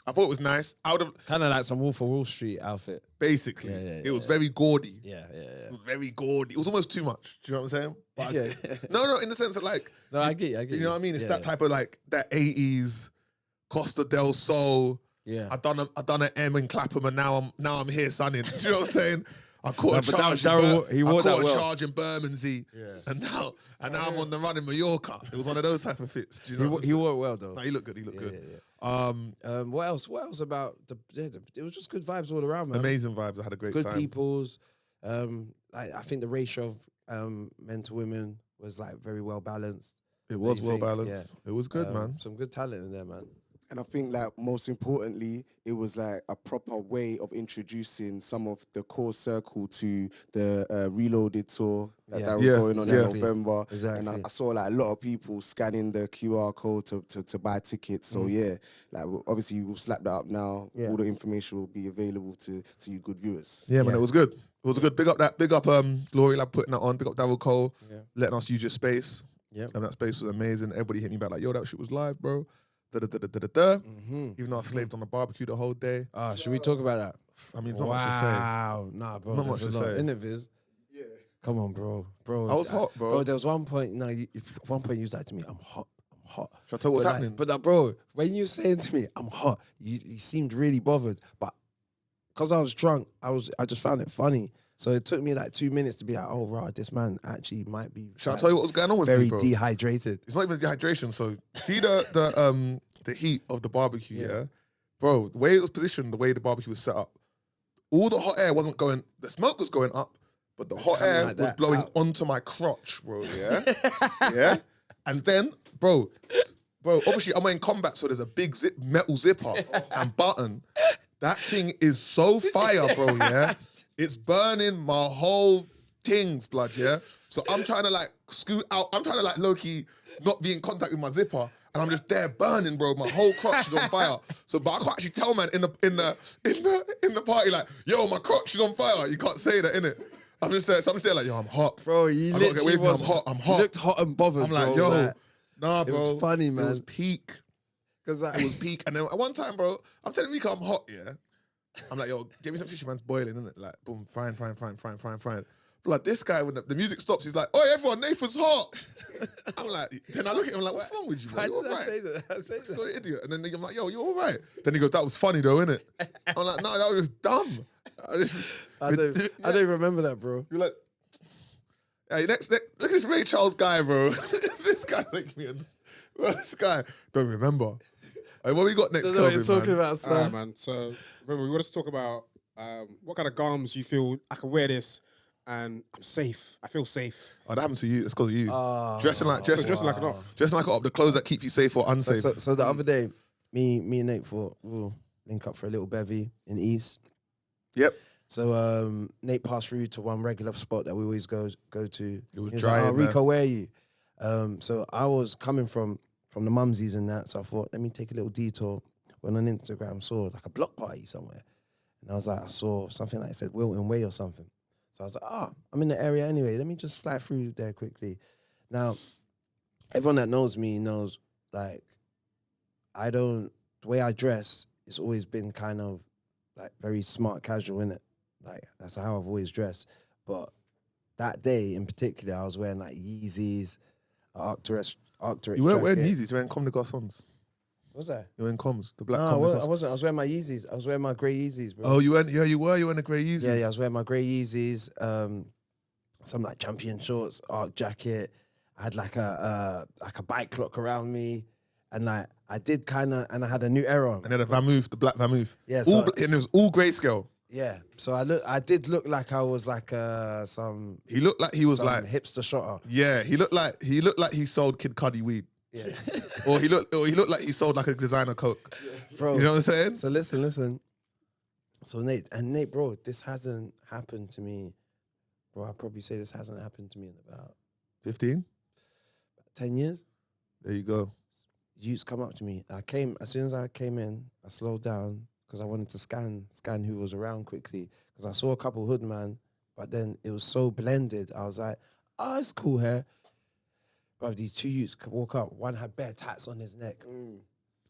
I thought it was nice. I would have Kind of like some Wolf of Wall Street outfit. basically. Yeah, It was very gaudy. Yeah. It was very gaudy. It was almost too much. Do you know what I'm saying? But Yeah. No, in the sense that like, No, I get you. you know what I mean? It's Yeah, that type of like that 80s Costa del Sol. Yeah. I done an M in Clapham and now I'm here sunning. Do you know what I'm saying? I caught No, a but charge. Darryl, he I wore caught that a well. charge in Bermondsey, and now I'm on the run in Mallorca. It was one of those type of fits. Do you know? He wore it well though. No, he looked good. He looked good. Yeah. What else? What else about it was just good vibes all around, man. Amazing vibes. I had a great Good time. peoples. I think the ratio of men to women was like very well balanced. It was You well think? balanced. It was good, man. Some good talent in there, man. And I think like most importantly, it was like a proper way of introducing some of the core circle to the Reloaded tour that Yeah. that was Yeah, going on exactly. in November. Exactly. And I saw like a lot of people scanning the QR code to buy tickets. So yeah, like obviously we'll slap that up now. Yeah. All the information will be available to you good viewers. Yeah, man. Yeah. It was good. It was good. Big up Glory Lab putting that on. Big up Darryl Cole, Yeah. letting us use your space. Yep. And that space was amazing. Everybody hit me back like, yo, that shit was live, bro. Da-da-da-da-da-da. Mm-hmm. Even though I slaved on the barbecue the whole day. Should we talk about that? I mean, not much to say. Wow. Nah, bro. Not There's much a to lot. say. Innit, Viz? Yeah. Come on, bro. I was hot, bro. There was one point, one point you was like to me, I'm hot. Should I tell you what's But happening? But bro, when you were saying to me, I'm hot, you seemed really bothered. But because I was drunk, I just found it funny. So it took me like 2 minutes to be like, oh, right, this man actually might be Shall I like, tell you what was going on with very me, bro? dehydrated. It's not even dehydration. So see the heat of the barbecue, yeah? Bro, the way it was positioned, the way the barbecue was set up, all the hot air wasn't going, the smoke was going up, but the hot coming air like was that blowing out. onto my crotch, bro, yeah? Yeah? And then, bro, obviously I'm wearing combat, so there's a big metal zipper and button. That thing is so fire, bro, yeah? It's burning my whole things, blood, yeah? So I'm trying to like scoot out. I'm trying to like low-key not be in contact with my zipper. and I'm just there burning, bro. My whole crotch is on fire. So, but I can't actually tell, man, in the party, like, yo, my crotch is on fire. You can't say that, innit? I'm just there, like, yo, I'm hot, Bro, you I gotta get away literally from me, was. I'm hot. I'm You hot. looked hot and bothered, I'm like, bro. yo, nah, bro. it was funny, It was man. peak. Because It was peak. And then at one time, bro, I'm telling Mika I'm hot, yeah? I'm like, yo, give me some tissue, man's boiling, innit? Like, boom, fine. But like, this guy, when the music stops, he's like, oh, everyone, Nathan's hot. I'm like, then I look at him like, what's wrong with you, man? Why You did all I right? say that? I say You're that. an idiot. And then I'm like, yo, you all right? Then he goes, that was funny though, innit? I'm like, no, that was just dumb. I don't remember that, bro. You're like, hey, next, look at this Ray Charles guy, bro. This guy makes me, this guy, don't remember. Hey, what we got next, I don't know what Kelvin, you're talking man? about, All right, sir. man. So remember, we want to talk about what kind of garms you feel I can wear this and I'm safe. I feel safe. Oh, that happened to you. It's because of you. Dressing like an op. dressing like an op, the clothes that keep you safe or unsafe. So the other day, me and Nate thought we'll link up for a little bevy in East. Yep. So Nate passed through to one regular spot that we always go to. It was He was dry like, oh, in there. Rico, where are you? So I was coming from the mumsies and that, so I thought, let me take a little detour. Went on Instagram, saw like a block party somewhere. And I was like, I saw something like it said Wilton Way or something. So I was like, I'm in the area anyway. Let me just slide through there quickly. Now, everyone that knows me knows, like, the way I dress, it's always been kind of like very smart casual, innit? Like, that's how I've always dressed. But that day in particular, I was wearing like Yeezys, Arcturus You weren't wearing jacket. Yeezys, you were wearing Comme des Garçons. Was I? You were in Coms, the black No, Comme des I Garçons. wasn't. I was wearing my Yeezys. I was wearing my grey Yeezys, bro. Oh, you were in the grey Yeezys. Yeah, I was wearing my grey Yeezys, some like champion shorts, Arc jacket. I had like a bike clock around me, and like I did kind of, and I had a new era on. And then a Vamouf, the black Vamouf. Yeah, All, so- and it was all grayscale. Yeah, so I did look like I was like some He looked like he was like, hipster shotter. yeah, he looked like he sold Kid Cudi weed. Yeah, Or he looked like he sold like a designer coke. bro. You know what I'm saying? So listen. So Nate, bro, this hasn't happened to me, bro. I'd probably say this hasn't happened to me in about 15? 10 years. There you go. Youths come up to me. As soon as I came in, I slowed down because I wanted to scan who was around quickly. Because I saw a couple hood man, but then it was so blended. I was like, oh, it's cool hair. Bro, these two youths could walk up. One had bare tats on his neck.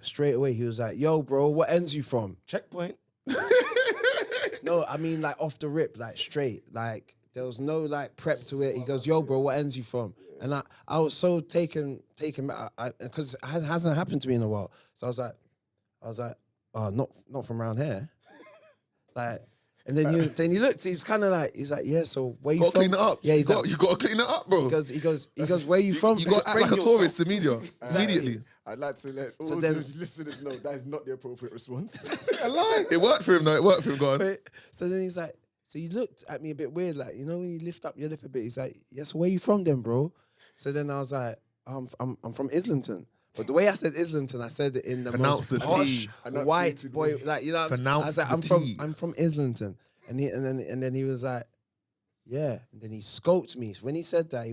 Straight away, he was like, yo, bro, what ends you from? Checkpoint. No, I mean like off the rip, like straight. Like there was no like prep to it. He goes, yo, bro, what ends you from? And I was so taken back because it hasn't happened to me in a while. So I was like, oh, not from around here. Like, and then he looked. He's kind of like, he's like, yeah. So where you Gotta from? clean it up. Yeah, you he's got like, to clean it up, bro. he goes, where you from? You got to act like a tourist to media immediately. I'd like to let all So the then- listeners know that is not the appropriate response. It worked for him though. It worked for him. Go on. Right? So then he's like, so you looked at me a bit weird, like, you know when you lift up your lip a bit. He's like, yes, where you from then, bro? So then I was like, I'm from Islington. But the way I said Islington, I said it in the Pronounce most the posh, T. white boy, like, you know. Pronounce I was like, the T. I'm from Islington, and then he was like, yeah. And then he scoped me. So when he said that, he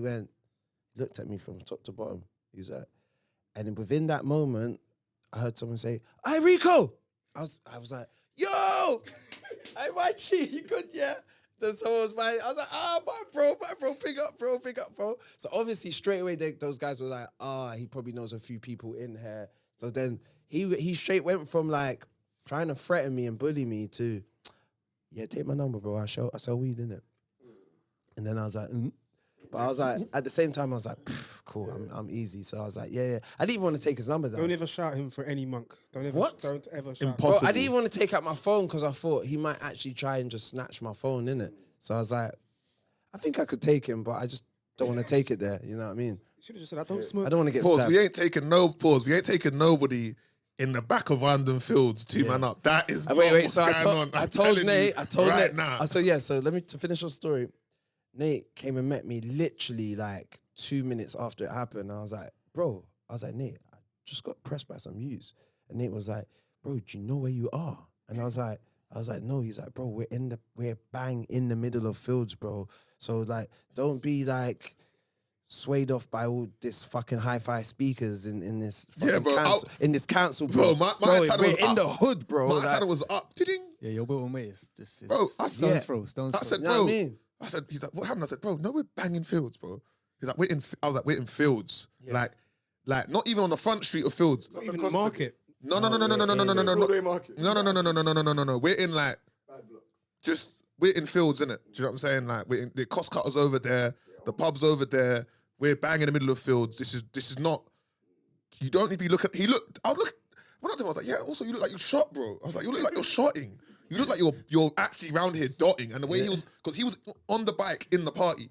looked at me from top to bottom. He was like, and then within that moment, I heard someone say, "Hey Rico," I was like, "Yo, hey my G, you good, yeah?" Then someone was I was like, my bro, big up, bro. So obviously straight away those guys were like, he probably knows a few people in here. So then he straight went from like trying to threaten me and bully me to, yeah, take my number, bro. I sell weed, innit? And then I was like, But I was like, at the same time, I was like, cool, I'm easy. So I was like, yeah. I didn't even want to take his number down. Don't ever shout him for any monk. Don't ever. What? Don't ever shout. Impossible. Bro, I didn't even want to take out my phone because I thought he might actually try and just snatch my phone, innit? So I was like, I think I could take him, but I just don't want to take it there. You know what I mean? Should have just said, I don't smoke. I don't want to get Pause. stabbed. We ain't taking nobody in the back of Random Fields, man up. That is not Wait. what's So going on. I I'm told telling Nate. you I told right Nate. now. So yeah. So let me to finish your story. Nate came and met me literally like 2 minutes after it happened. I was like, bro. I was like, Nate, I just got pressed by some youths. And Nate was like, bro, do you know where you are? And I was like, no. He's like, bro, we're bang in the middle of Fields, bro. So like, don't be like swayed off by all this fucking hi-fi speakers in this Yeah, fucking bro, council, in this council, Bro, bro. my Bro, antenna we're was in up. the hood, bro. My like- antenna was up. Ding. Yeah, your built-in way is just it's Bro, I- stones yeah. throw, stones I throw. said, You know bro. what I mean? I said, he's like, what happened? I said, bro, no, we're banging fields, bro. He's like, I was like, we're in fields. Like not even on the front street of fields. Not even the market. No. Broadway Market. No. We're in like just we're in fields, innit? Do you know what I'm saying? Like we're in the cost cutters over there, the pubs over there. We're bang in the middle of fields. This is not. You don't need to be looking. He looked. I was looking. When I told him, I was like, yeah. Also, you look like you shot, bro. I was like, you look like you're shotting. You look like you're actually round here dotting. And the way he was, because he was on the bike in the party.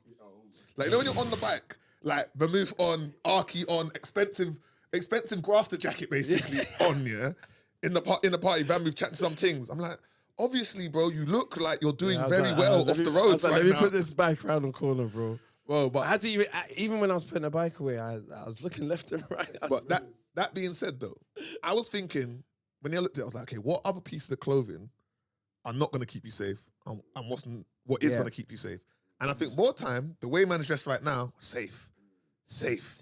Like, you know when you're on the bike, like vermouth on, Arky on, expensive grafter jacket basically on, yeah. In the party, vermouth chatting some things. I'm like, obviously, bro, you look like you're doing I was very like, well let off me- the I roads was like, right let me now. put this bike around the corner, bro. Well, I had to even when I was putting the bike away, I was looking left and right. I was But that being said, though, I was thinking when I looked at it, I was like, okay, what other pieces of clothing are not going to keep you safe, and what is Yeah. going to keep you safe? And I think more time, the way man's dressed right now, safe. Safe.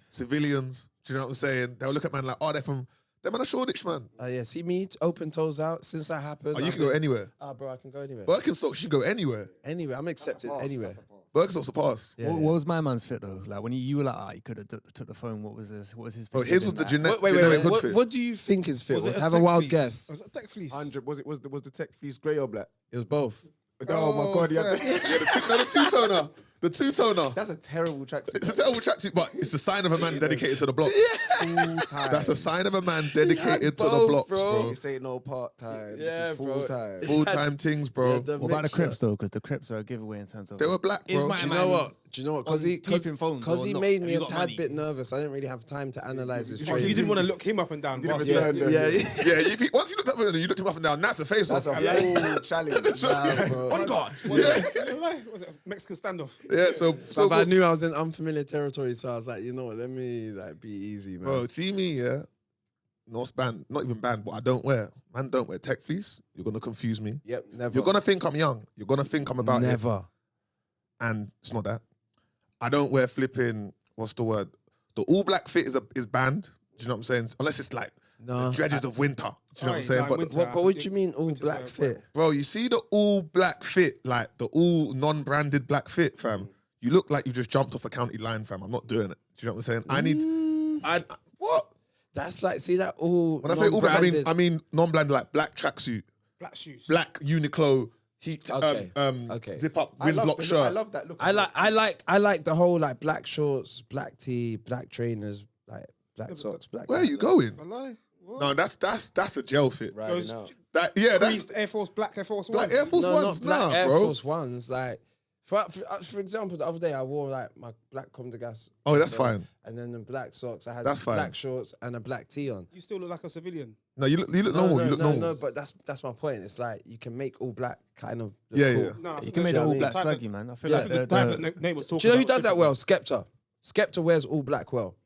Civilians, do you know what I'm saying? They'll look at man like, oh, they're man a Shoreditch man. yeah, see me open toes out since that happened. Oh, you can go anywhere. Bro, I can go anywhere. Birkenstocks, you can go anywhere. Anywhere, I'm accepted anywhere. Birkenstocks are pass. Yeah, What was my man's fit though? Like when you were like, you could have took the phone. What was this? What was his? Bro, fit his fitting? was the Like, generic Wait. hood fit. What do you think is fit? Was it Was a have a tech wild fleece? guess. Was it a tech fleece? 100. Was the tech fleece grey or black? It was both. Oh, my God, sir. The two-toner. The two-toner. That's a terrible It's a tracksuit. terrible tracksuit, but it's a sign of a man dedicated to the block. Full time. That's a sign of a man dedicated to the both, blocks, bro. bro. This ain't no part time. Yeah, This is bro. full time. Full-time things, bro. Yeah, the What about the mixture. Crips though? Because the Crips are a giveaway in terms of. They were black, Is bro. my Do you man know what? Do you know what? Because on he, deep in phones cause or he not? made Have me you a got tad money? bit nervous. I didn't really have time to analyze his Oh, you trade. didn't want to look him up and down. didn't whilst- even turn Yeah, there. Yeah, once you looked up and you looked him up and down, that's a face off. That's a full challenge. Nah, bro. On guard. Was Yeah. was it a Mexican standoff? Yeah, so But I knew I was in unfamiliar territory, so I was like, you know what? Let me like be easy, man. bro, see me, yeah. North band, not even band, but I don't wear. Man, don't wear tech fleece. You're gonna confuse me. Yep, never. You're gonna think I'm young. You're gonna think I'm about it. never. And it's not that. I don't wear flipping. What's the word? The all black fit is banned. Do you know what I'm saying? Unless it's like No. the dredges of winter. Do you know what I'm Right, saying? like But winter. What do you mean all Winter's black wear- fit? bro, you see the all black fit, like the all non-branded black fit, fam. You look like you just jumped off a county line, fam. I'm not doing it. Do you know what I'm saying? I need. What? That's like, see that all. When I say all black, non-branded- I mean non-branded, like black tracksuit, Black shoes. black Uniqlo, heat, Okay, okay. zip up, I wind love block the- shirt. I love that look. I like the whole like black shorts, black tee, black trainers, like black socks, black. Where are you going? A lie. What? No, that's a gel fit. Right Those now. That that's creased Air Force, black Air Force black ones. Air Force No, Ones, not black nah, Air bro. Force Ones. Like, for example, the other day I wore like my black Comme des Gas. Oh, that's fine. And then the black socks. I had That's fine. black shorts and a black tee on. You still look like a civilian. No, you look normal. You look normal. No, but that's my point. It's like you can make all black kind of. Look Yeah, cool. yeah. No, I You think can make it that's all the black type that- sluggy, man. I feel Yeah. like The the, type that Nate was talking Do you know who about does that well? Skepta. Skepta wears all black well.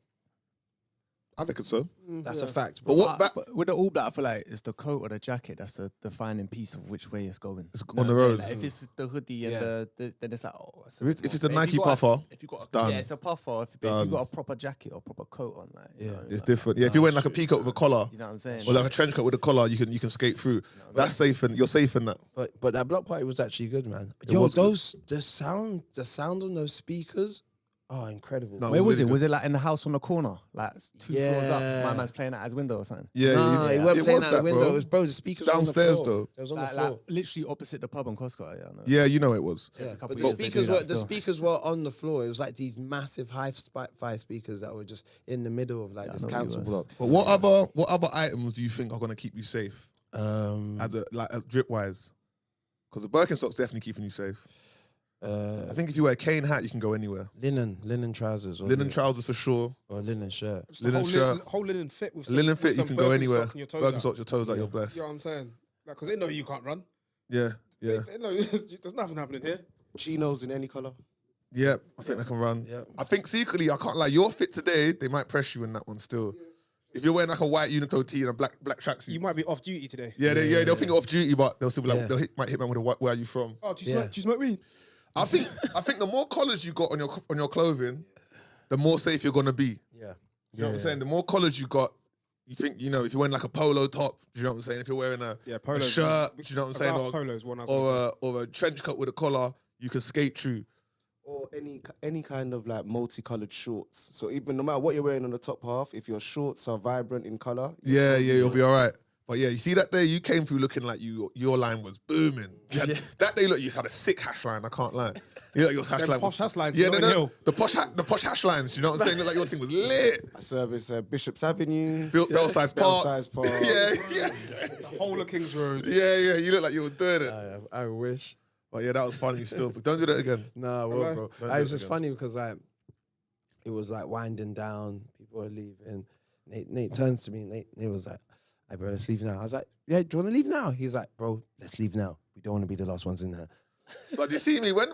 I think it's so. That's a fact. But Bro. what back? with the all black, I feel like it's the coat or the jacket that's the defining piece of which way it's going. It's You know on the what I'm road. saying? Like, if it's the hoodie and Yeah. then it's like, oh. It's If it's the but Nike you got puffer, if you got it's done. yeah, it's a puffer. If Done. you got a proper jacket or proper coat on, like, you know, It's like, different. Yeah, if you're wearing like a peacoat with a collar you know what I'm saying? or like a trench coat with a collar, you can skate through. That's safe and you're safe in that. But that block party was actually good, man. It Yo, was good. the sound on those speakers, oh, incredible. No, Where was really it? good. Was it like in the house on the corner, like 2 floors up? Yeah. My man's playing at his window or something. Yeah, Nah, he weren't it playing was out the that, window. bro. It was, bro, the speakers were Downstairs, on the floor. though. It was on Like, the floor. literally opposite the pub on Costco. Yeah, I know. Yeah, you know it was. Yeah, couple but years they do that the still. speakers were on the floor. It was like these massive hi-fi speakers that were just in the middle of like Yeah, I this know what council you block. But what other items do you think are gonna keep you safe as drip wise? Because the Birkenstocks definitely keeping you safe. I think if you wear a cane hat, you can go anywhere. linen trousers, or Linen trousers for sure. or linen shirt. Just the Linen whole shirt. whole linen fit with Linen with fit, you some can go anywhere. Birkenstock on your toes out. Birkenstocks, your toes out, you're blessed. You know what I'm saying? Because they know you can't run. Yeah, yeah, They know there's nothing happening here. Chinos in any color. yeah. I think they can run. Yeah. I think secretly, I can't lie. Your fit today, they might press you in that one still. If you're wearing like a white Uniqlo tee and a black tracksuit, You might be off duty today. they'll think you're off duty, but they'll still be like, Yeah. might hit man with a where are you from? Oh, do you Yeah. smoke? Do you smoke weed? I think the more collars you got on your clothing, the more safe you're gonna be. Yeah. You know what I'm saying? The more collars you got, you think, if you're wearing like a polo top, do you know what I'm saying? If you're wearing a shirt, do you know what I'm saying? Or a trench coat with a collar, you can skate through. Or any kind of like multicolored shorts. So even no matter what you're wearing on the top half, if your shorts are vibrant in color, You'll be all right. But yeah, you see that day you came through looking like your line was booming. That day, look, you had a sick hash line. I can't lie. Your hash line. Posh hash lines. Yeah, no. The posh hash lines. You know what I'm saying? Look like your thing was lit. I service Bishop's Avenue, Belsize Park. Belsize Park. Yeah. The whole of Kings Road. Yeah. You look like you were doing it. I wish. But yeah, that was funny still. But don't do that again. No, Don't bro. do It was it just again. funny because like it was like winding down. People were leaving. Nate turns to me. Nate was like, "Hey, bro, let's leave now." I was like, "Yeah, do you want to leave now?" He's like, "Bro, let's leave now. We don't want to be the last ones in there." But you see me when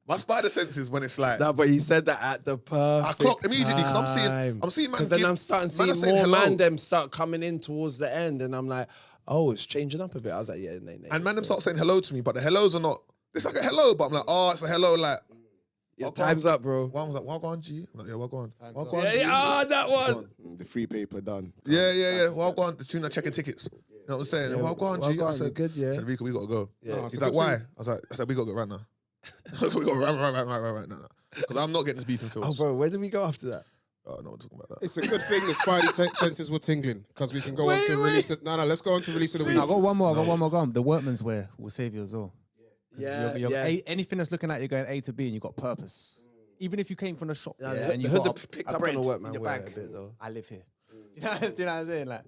my spider senses when it's like No, but he said that at the perfect I clocked immediately because I'm seeing man. Because then I'm starting man are seeing saying more hello. man them start coming in towards the end, and I'm like, "Oh, it's changing up a bit." I was like, "Yeah, Nate." And man them start saying hello to me, but the hellos are not. It's like a hello, but I'm like, oh, it's a hello, like. Your time's up, bro. One was like, well gone, G. I'm like, yeah, well gone. Well up. gone, Yeah, G. yeah, that one. The free paper done. Yeah. Well gone. The tuna checking tickets. You know what I'm saying? Yeah, well gone, well G. I gone, said, you're good, yeah. I said, Rico, we got to go. Yeah. No, it's He's a like, good why? thing. I said, we got to go right now. We got to right now. Because I'm not getting this beef and Oh, feels. bro, where did we go after that? Oh, no, I'm talking about that. It's a good thing the spidey senses were tingling because we can go on to release it. No, let's go on to release of the week. I got one more. The workman's wear will save you as well. Anything that's looking like you're going A to B and you've got purpose. Even if you came from the shop and you the hood got picked a up bread on the workman in your wear bag, a bit though. I live here. Do you know what I'm saying? Like,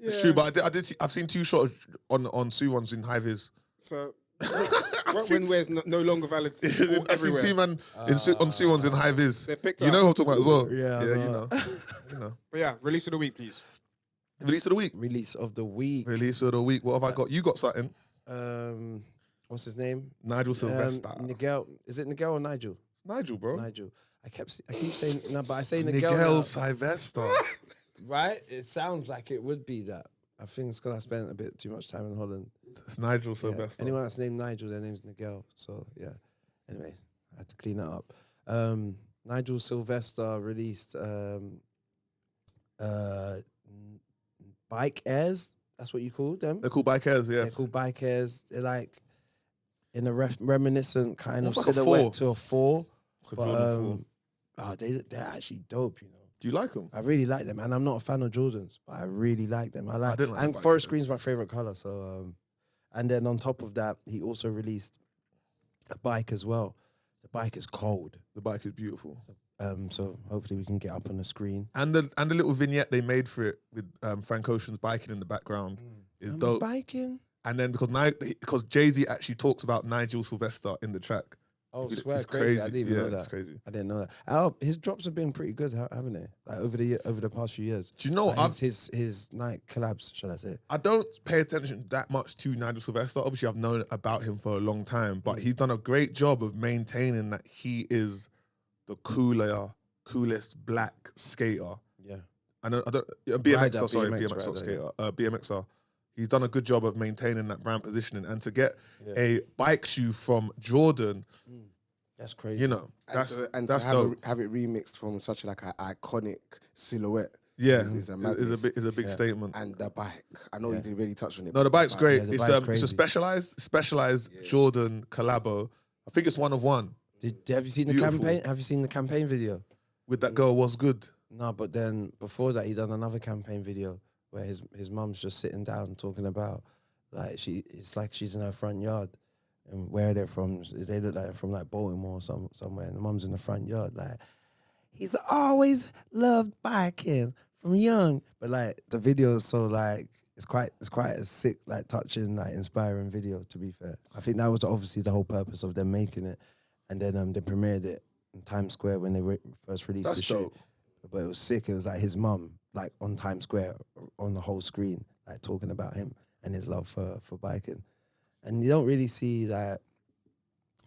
It's true, but I've seen two shots on Sue ones in high vis. So, workman wear is no longer valid I've seen everywhere. two man on Sue ones in high vis. They've picked You up. know what I'm talking about as well? Yeah, I you know. know. But yeah, release of the week, please. Release of the week. Release of the week. Release of the week. What have I got? You got something. What's his name? Nigel Sylvester. Nigel. Is it Nigel or Nigel? Nigel, bro. Nigel. I keep saying no, but I say Nigel. Miguel now. Sylvester. Right? It sounds like it would be that. I think it's because I spent a bit too much time in Holland. It's Nigel Yeah. Sylvester. Anyone that's named Nigel, their name's Nigel. So yeah. Anyway, I had to clean that up. Nigel Sylvester released bike airs. That's what you call them. They're called bikers, yeah. They're called bike airs. They're like in a reminiscent kind of Almost like a silhouette four. to a four. Like a But Jordan 4. they're actually dope, you know. Do you like them? I really like them, and I'm not a fan of Jordans, but I really like them. I didn't like and the forest bikers. green's my favorite color. So, and then on top of that, he also released a bike as well. The bike is cold. The bike is beautiful. So hopefully we can get up on the screen. And the little vignette they made for it with Frank Ocean's biking in the background is I'm dope. biking. And then because Jay-Z actually talks about Nigel Sylvester in the track. Oh, It's swear, it's crazy. I didn't even know It's that. crazy. I didn't know that. Oh, his drops have been pretty good, haven't they? Like over the past few years. Do you know Like what? his night collabs, shall I say? I don't pay attention that much to Nigel Sylvester. Obviously, I've known about him for a long time, but he's done a great job of maintaining that he is the coolest black skater. Yeah. I don't Rider, BMXer, sorry, BMX BMXer rider, skater, BMXer. He's done a good job of maintaining that brand positioning, and to get a bike shoe from Jordan, That's crazy. you know, And that's to dope. have it remixed from such like an iconic silhouette. Yeah, is a madness. is a big statement. And the bike, I know you didn't really touch on it. No, the bike's great. Yeah, the It's bike's it's a crazy. specialized Jordan collabo. I think it's one of one Have you seen the Beautiful. campaign? Have you seen the campaign video? with that girl. What's good? No, but then before that, he done another campaign video where his mum's just sitting down talking about like it's like she's in her front yard, and where they're from, they look like from like Baltimore or somewhere, and the mum's in the front yard like he's always loved biking from young, but like the video is so like it's quite a sick, like touching, like inspiring video. To be fair, I think that was obviously the whole purpose of them making it, and then they premiered it in Times Square when they first released That's the shoot. dope. But it was sick. It was like his mum, like on Times Square, on the whole screen, like talking about him and his love for biking. And you don't really see that.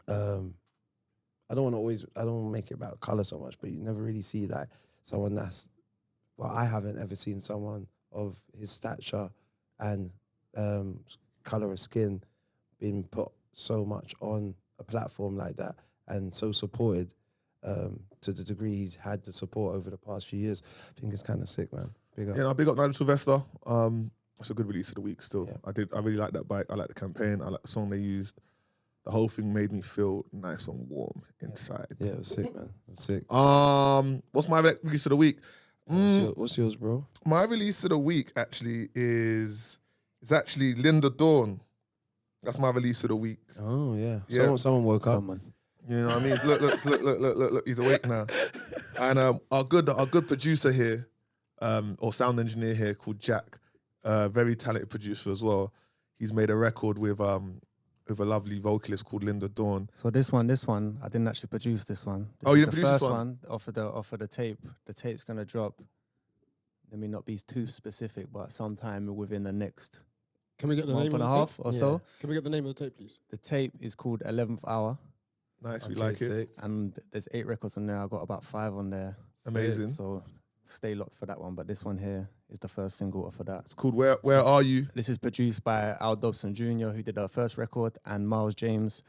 I don't want to make it about color so much, but you never really see like someone that's. Well, I haven't ever seen someone of his stature and color of skin being put so much on a platform like that and so supported. to the degree he's had the support over the past few years. I think it's kind of sick, man. Big up. Yeah, no, big up Nigel Sylvester. That's a good release of the week still. Yeah. I really like that bike. I like the campaign. I like the song they used. The whole thing made me feel nice and warm inside. Yeah, it was sick, man. It was sick. What's my release of the week? What's yours, bro? My release of the week actually is actually Linda Dawn. That's my release of the week. Oh yeah. Yeah. Someone woke up. Come on. You know what I mean? Look, he's awake now. And our good producer here, or sound engineer here called Jack, very talented producer as well. He's made a record with a lovely vocalist called Linda Dawn. So this one, I didn't actually produce this one. Oh, you is didn't the produce this first one? off of the tape. The tape's gonna drop. Let me not be too specific, but sometime within the next Can we get the month name and of a the half tape? or so. Can we get the name of the tape, please? The tape is called 11th Hour, Nice, we Okay, like it. sick. and there's 8 records on there. I got about 5 on there. Amazing. So stay locked for that one. But this one here is the first single off of that. It's called Where Are You? This is produced by Al Dobson Jr., who did our first record, and Miles James,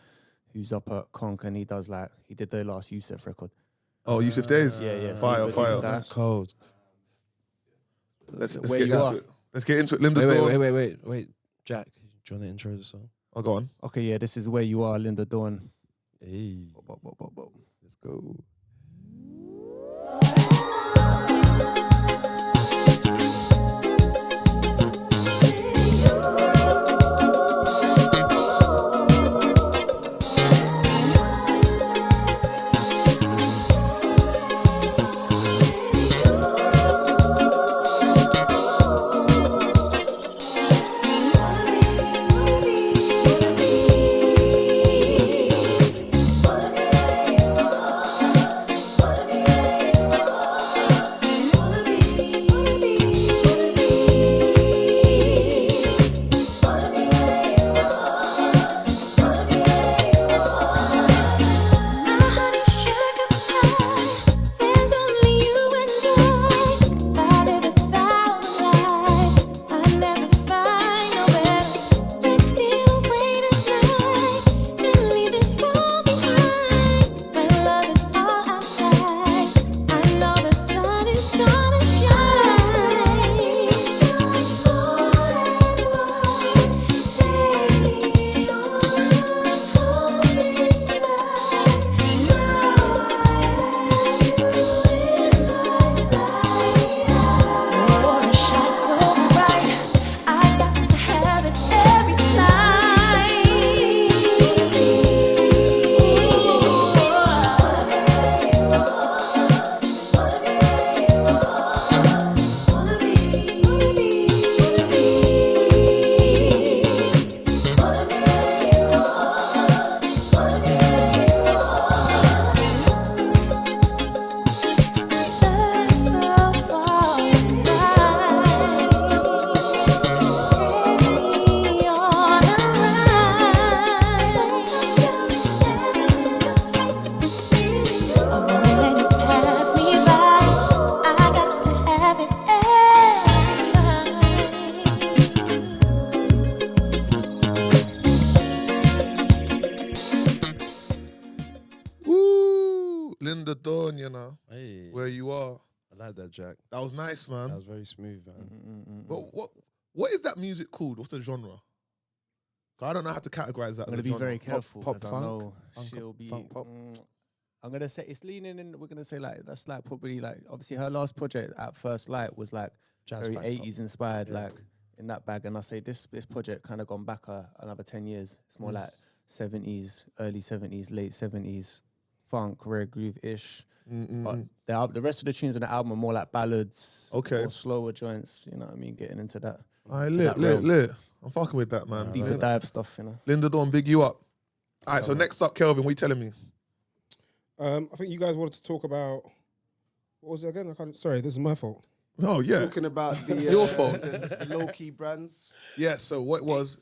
who's up at Conk, and he did the last Yusef record. Oh, Yusuf Days. Yeah. so Fire, he fire. produced that. Cold. Let's Where get you into are. it. Let's get into it. Linda Dawn. Wait. Jack, do you want to intro the song? Oh, go on. Okay, yeah, this is Where You Are, Linda Dawn. Hey, let's go. Linda Dawn, you know, Hey, Where You Are. I like that, Jack. That was nice, That man. was very smooth, man. But what is that music called? What's the genre? I don't know how to categorize that. I'm as gonna a be genre. very careful pop, because I funk? know Funk, she'll be. funk, pop? I'm gonna say it's leaning in. We're gonna say like that's like probably like obviously her last project at First Light was like Jazz very funk, 80s inspired, Yeah. like in that bag. And I say this project kind of gone back another 10 years. It's more like 70s, early 70s, late 70s, funk, rare groove ish. But the rest of the tunes on the album are more like ballads, Okay. or slower joints. You know what I mean? Getting into that. All right, to lit, that lit, realm. lit. I'm fucking with that, man. Deeper dive stuff, you know. Linda Dawn, big you up. All right, so next up, Kelvin, what you telling me? I think you guys wanted to talk about what was it again? Sorry, this is my fault. Oh, yeah. Talking about the Your fault. the low-key brands. Yeah, so what it was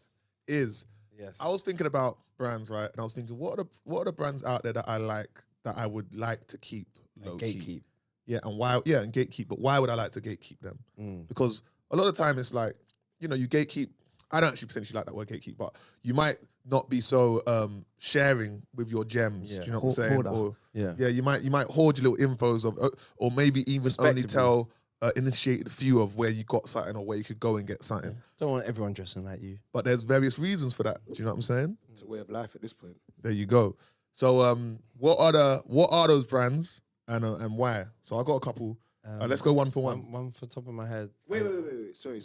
is Yes. I was thinking about brands, right? And I was thinking, what are the brands out there that I like, that I would like to keep low key? gatekeep. Yeah, and why? Yeah, and gatekeep. But why would I like to gatekeep them? Because a lot of the time it's like, you know, you gatekeep. I don't actually potentially like that word gatekeep, but you might not be so sharing with your gems. Yeah. Do you know what I'm saying? Hoarder. Or Yeah. you might hoard your little infos of, or maybe even only tell initiate a few of where you got something or where you could go and get something. Don't want everyone dressing like you. But there's various reasons for that. Do you know what I'm saying? It's a way of life at this point. There you go. So what are those brands and why? So I got a couple. Let's go one for one. One for top of my head. Wait. Sorry.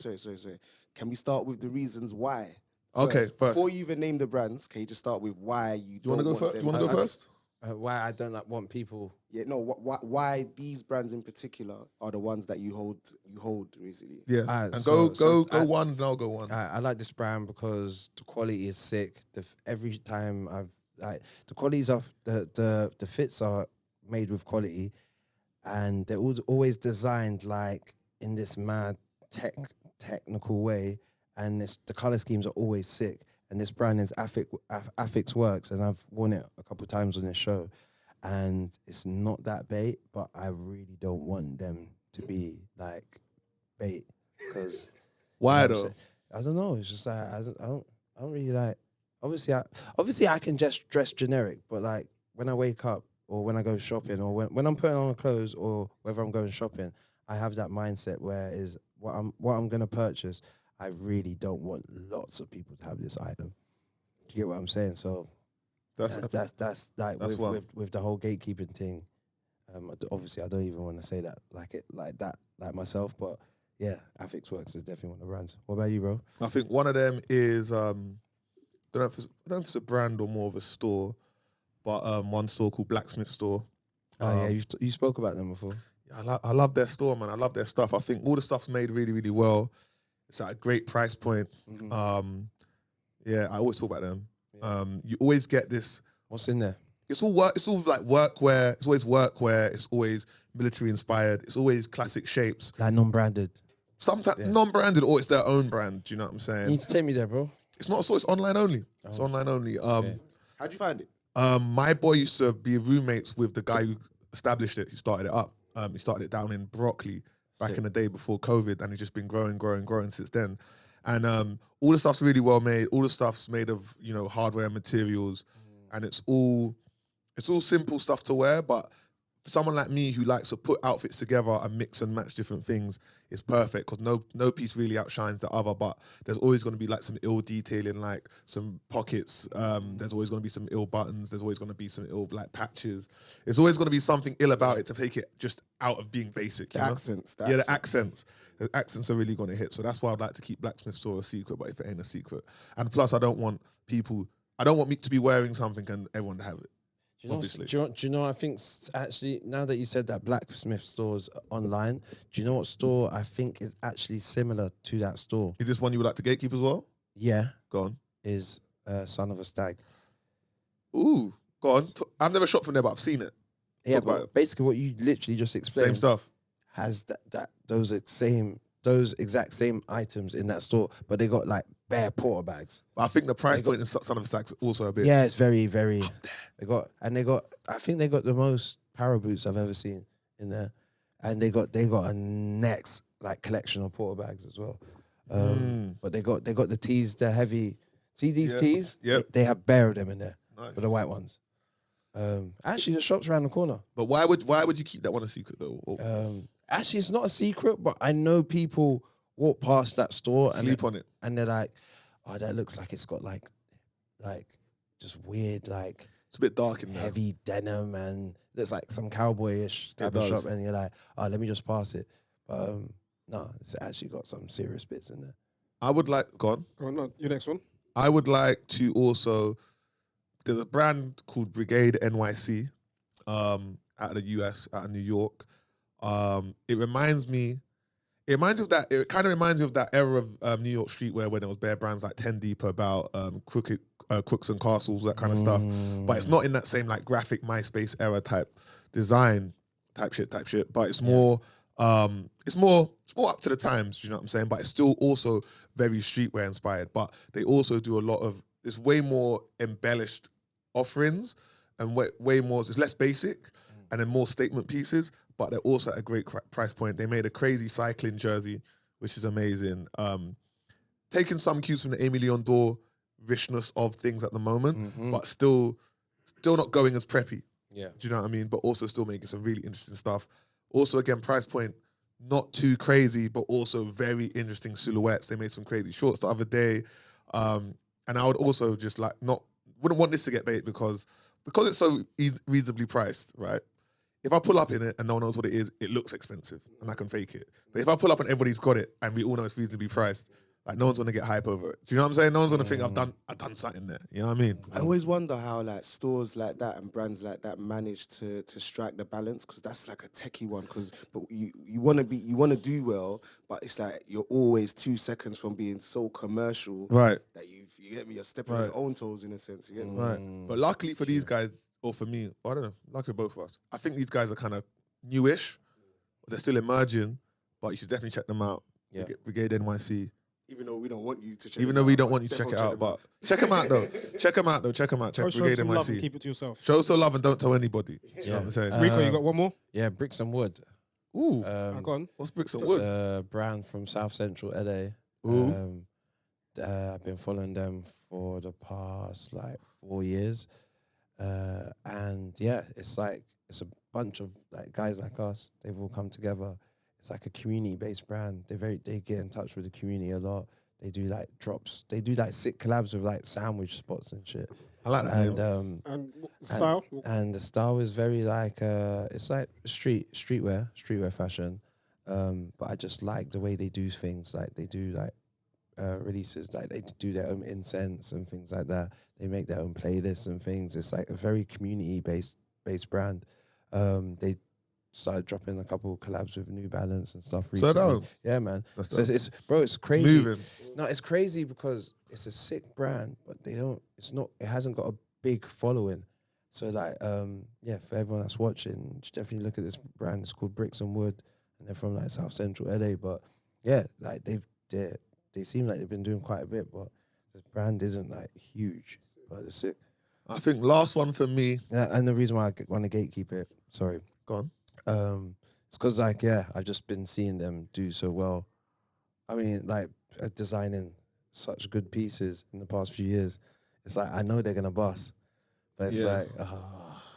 Can we start with the reasons why? Okay, first. Before you even name the brands, can you just start with why you Do you want to go first? Do you want to go first? Why I don't want people. Yeah, no. Why these brands in particular are the ones that you hold recently? Yeah. Alright, And so go I- one, and I'll go one. I like this brand because the quality is sick. Every time the qualities of the fits are made with quality, and they're always designed like in this mad technical way, and the color schemes are always sick. And this brand is Affix Works, and I've worn it a couple times on this show, and it's not that bait, but I really don't want them to be like bait because. Why You know what I'm though? saying? I don't know. It's just like I don't really like. Obviously, I can just dress generic, but like when I wake up or when I go shopping or when I'm putting on clothes or whether I'm going shopping, I have that mindset where is what I'm gonna purchase. I really don't want lots of people to have this item. Do you get what I'm saying? So that's like That's with the whole gatekeeping thing. Obviously, I don't even want to say that like myself, but. Yeah, Affix Works is definitely one of the brands. What about you, bro? I think one of them is don't know if it's a brand or more of a store, but one store called Blacksmith Store. Yeah, you spoke about them before. I love their store, man. I love their stuff. I think all the stuff's made really, really well. It's at a great price point. Mm-hmm. Yeah, I always talk about them. You always get this. What's in there? It's all work. It's all like workwear. It's always workwear. It's always military inspired. It's always classic shapes. Like non-branded. Sometimes non-branded, or it's their own brand. Do you know what I'm saying? You need to take me there, bro. It's not a store. It's online only. It's online only. How'd you find it? My boy used to be roommates with the guy who established it, who started it up. He started it down in Broccoli back in the day before COVID, and he's just been growing since then. And all the stuff's really well made. All the stuff's made of hardware and materials, and it's all simple stuff to wear. But for someone like me who likes to put outfits together and mix and match different things, it's perfect because no piece really outshines the other. But there's always going to be like some ill detailing, like some pockets. There's always going to be some ill buttons. There's always going to be some ill like patches. There's always going to be something ill about it to take it just out of being basic. The you know? accents. The accents. The accents are really going to hit. So that's why I'd like to keep Blacksmith Store a secret, but if it ain't a secret. And plus, I don't want me to be wearing something and everyone to have it. Obviously. Do you know? I think actually, now that you said that Blacksmith Store's online, do you know what store I think is actually similar to that store? Is this one you would like to gatekeep as well? Yeah, Go on. is Son of a Stag. Ooh, go on. I've never shopped from there, but I've seen it. Yeah, Talk about but it. basically what you literally just explained Same stuff. has those exact same items in that store, but they got like bare porter bags. But I think the price point in Son of a Stag's also a bit. Yeah, it's very, very. I think they got the most para boots I've ever seen in there, and they got a next like collection of porter bags as well. But they got the tees. They're heavy. See these tees? Yep. They have bare of them in there, Nice. but the white ones. Actually, the shop's around the corner. But why would you keep that one a secret though? Or Actually, it's not a secret, but I know people walk past that store sleep on it. and they're like, "Oh, that looks like it's got like just weird like It's a bit dark in there. heavy denim and looks like some cowboyish type of does. shop." And you're like, "Oh, let me just pass it." But no, it's actually got some serious bits in there. I would like. Go on. Go on, no, your next one. I would like to also. There's a brand called Brigade NYC, out of the US, out of New York. It reminds me of that. It kind of reminds me of that era of New York streetwear when it was bare brands like 10 Deep about Crooks and Castles, that kind of stuff. But it's not in that same like graphic MySpace era type design type shit. But it's more it's more up to the times. Do you know what I'm saying? But it's still also very streetwear inspired. But they also do a lot of. It's way more embellished offerings and way more. It's less basic and then more statement pieces. But they're also at a great price point. They made a crazy cycling jersey, which is amazing. Taking some cues from the Amy Leon Dore richness of things at the moment, but still not going as preppy. Yeah. Do you know what I mean? But also still making some really interesting stuff. Also, again, price point, not too crazy, but also very interesting silhouettes. They made some crazy shorts the other day. And I would also just like wouldn't want this to get bait because it's so reasonably priced, right? If I pull up in it and no one knows what it is, it looks expensive and I can fake it. But if I pull up and everybody's got it and we all know it's reasonably priced, like no one's gonna get hype over it. Do you know what I'm saying? No one's gonna think I've done something there. You know what I mean? I always wonder how like stores like that and brands like that manage to strike the balance, because that's like a techie one. But you want to do well, but it's like you're always 2 seconds from being so commercial, Right. that you get me, you're stepping on your own toes in a sense. You get me? Right. But luckily for these guys, or for me, I don't know, luckily for both of us, I think these guys are kind of newish. They're still emerging, but you should definitely check them out. Yeah. Brigade NYC. Even though we don't want you to check. Even them though we out, don't but want you to check it definitely out, but check them out though. Check them out. Check Show Brigade some love and NYC. keep it to yourself. Show some love and don't tell anybody. You know what I'm saying? Rico, you got one more? Yeah, Bricks and Wood. Ooh, Go on. what's Bricks and It's Wood? a brand from South Central LA. Ooh. I've been following them for the past like 4 years. And yeah, it's a bunch of like guys like us. They've all come together. It's like a community-based brand. They get in touch with the community a lot. They do like drops. They do like sick collabs with like sandwich spots and shit. I like that. And And style? and the style is very like it's like streetwear fashion. But I just like the way they do things. Like they do like releases, like they do their own incense and things like that. They make their own playlists and things. It's like a very community based brand. They started dropping a couple of collabs with New Balance and stuff recently. dope. Yeah, man. That's So dope. it's crazy. Moving. No, it's crazy because it's a sick brand, but it hasn't got a big following. So like, yeah, for everyone that's watching, you should definitely look at this brand. It's called Bricks and Wood, and they're from like South Central LA. But yeah, like they seem like they've been doing quite a bit, but the brand isn't like huge, but it's sick. I think last one for me. Yeah, and the reason why I want to gatekeep it, sorry, Gone. it's because like, yeah, I've just been seeing them do so well. I mean, like designing such good pieces in the past few years. It's like I know they're gonna bust, but it's Yeah. like,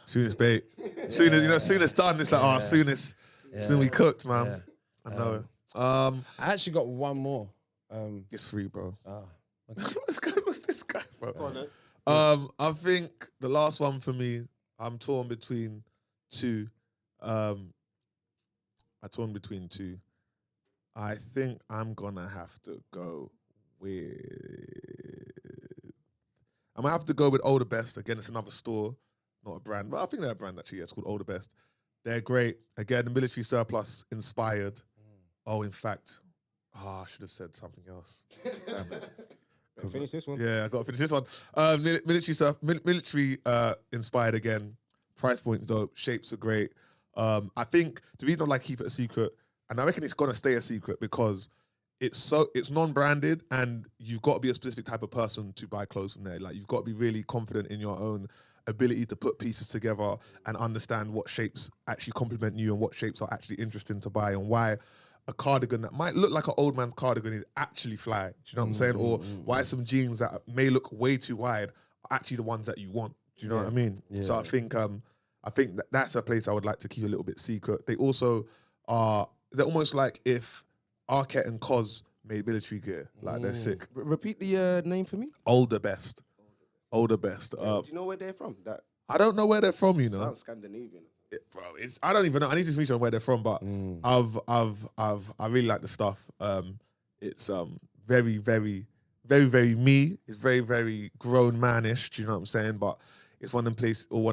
Soon as bait. Soon as done. It's like soon we cooked, man. yeah. I know. I actually got one more. It's free, bro. Okay. What's this guy, bro? I think the last one for me, I'm torn between two. I think I'm gonna have to go with. I'm gonna have to go with Older Best. Again, it's another store, not a brand, but I think they're a brand actually. Yeah, it's called Older Best. They're great. Again, the military surplus inspired. Oh, in fact, I should have said something else. Damn it. Finish this one. Yeah, I got to finish this one. Military inspired again. Price points dope. Shapes are great. I think the reason I like keep it a secret, and I reckon it's gonna stay a secret because it's non-branded, and you've got to be a specific type of person to buy clothes from there. Like you've got to be really confident in your own ability to put pieces together and understand what shapes actually complement you and what shapes are actually interesting to buy and why a cardigan that might look like an old man's cardigan is actually fly. Do you know what I'm saying? Or why some jeans that may look way too wide are actually the ones that you want. Do you know what I mean? Yeah. So I think that's a place I would like to keep a little bit secret. They also they're almost like if Arquette and Cos made military gear. Like they're sick. Repeat the name for me. Older Best. Older Best. Do you know where they're from? That I don't know where they're from, you know. sounds Scandinavian. Bro, I don't even know. I need to research on where they're from, but I really like the stuff. It's very, very, very, very me. It's very, very grown manish. Do you know what I'm saying? But it's one of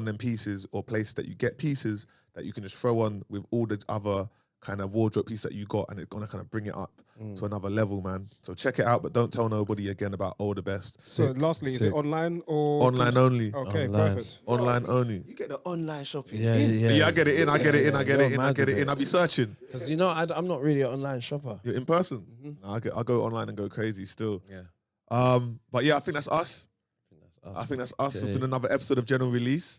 them pieces or places that you get pieces that you can just throw on with all the other kind of wardrobe piece that you got, and it's gonna kind of bring it up to another level, man. So check it out, but don't tell nobody again about Older Best. So lastly, is it online or Online only? Okay, Online. perfect. Online only. You get the online shopping. Yeah, Yeah, I get it in. I get it in. I get You're it in. I mad get with it in. it. I be searching. Because you know, I'm not really an online shopper. You're in person. No, I go online and go crazy still. Yeah. But yeah, I think that's us. I think that's us Okay. with another episode of General Release.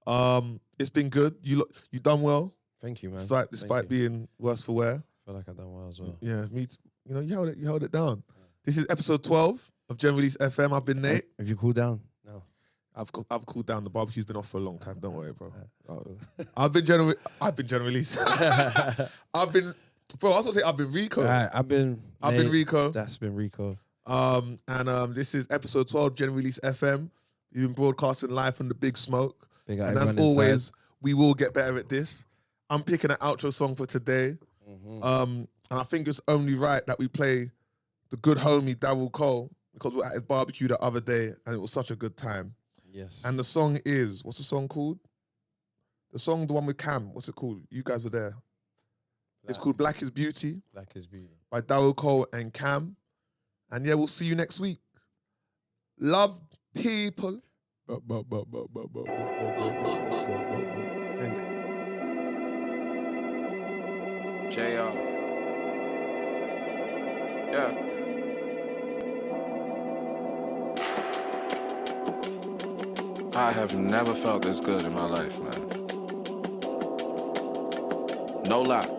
It's been good. You done well, Thank you, man. despite Thank you. being worse for wear. I feel like I've done well as well. Yeah, you held it down. This is episode 12. of Gen Release FM. I've been Nate. Have you cooled down? No. I've cooled down. The barbecue's been off for a long time. Don't worry, bro. Oh. I've been Gen Release. I've been, bro. I was gonna say I've been Rico. Alright, I've been Rico. That's been Rico. This is episode 12, Gen Release FM. We've been broadcasting live from the Big Smoke. Big up And as everyone always, inside. we will get better at this. I'm picking an outro song for today. And I think it's only right that we play the good homie Daryl Cole, because we were at his barbecue the other day and it was such a good time. Yes. And the song is, what's the song called? The one with Cam, what's it called? You guys were there. It's called Black is Beauty Black is beauty. by Daryl Cole and Cam. And yeah, we'll see you next week. Love people. JR. Yeah. I have never felt this good in my life, man. No lie.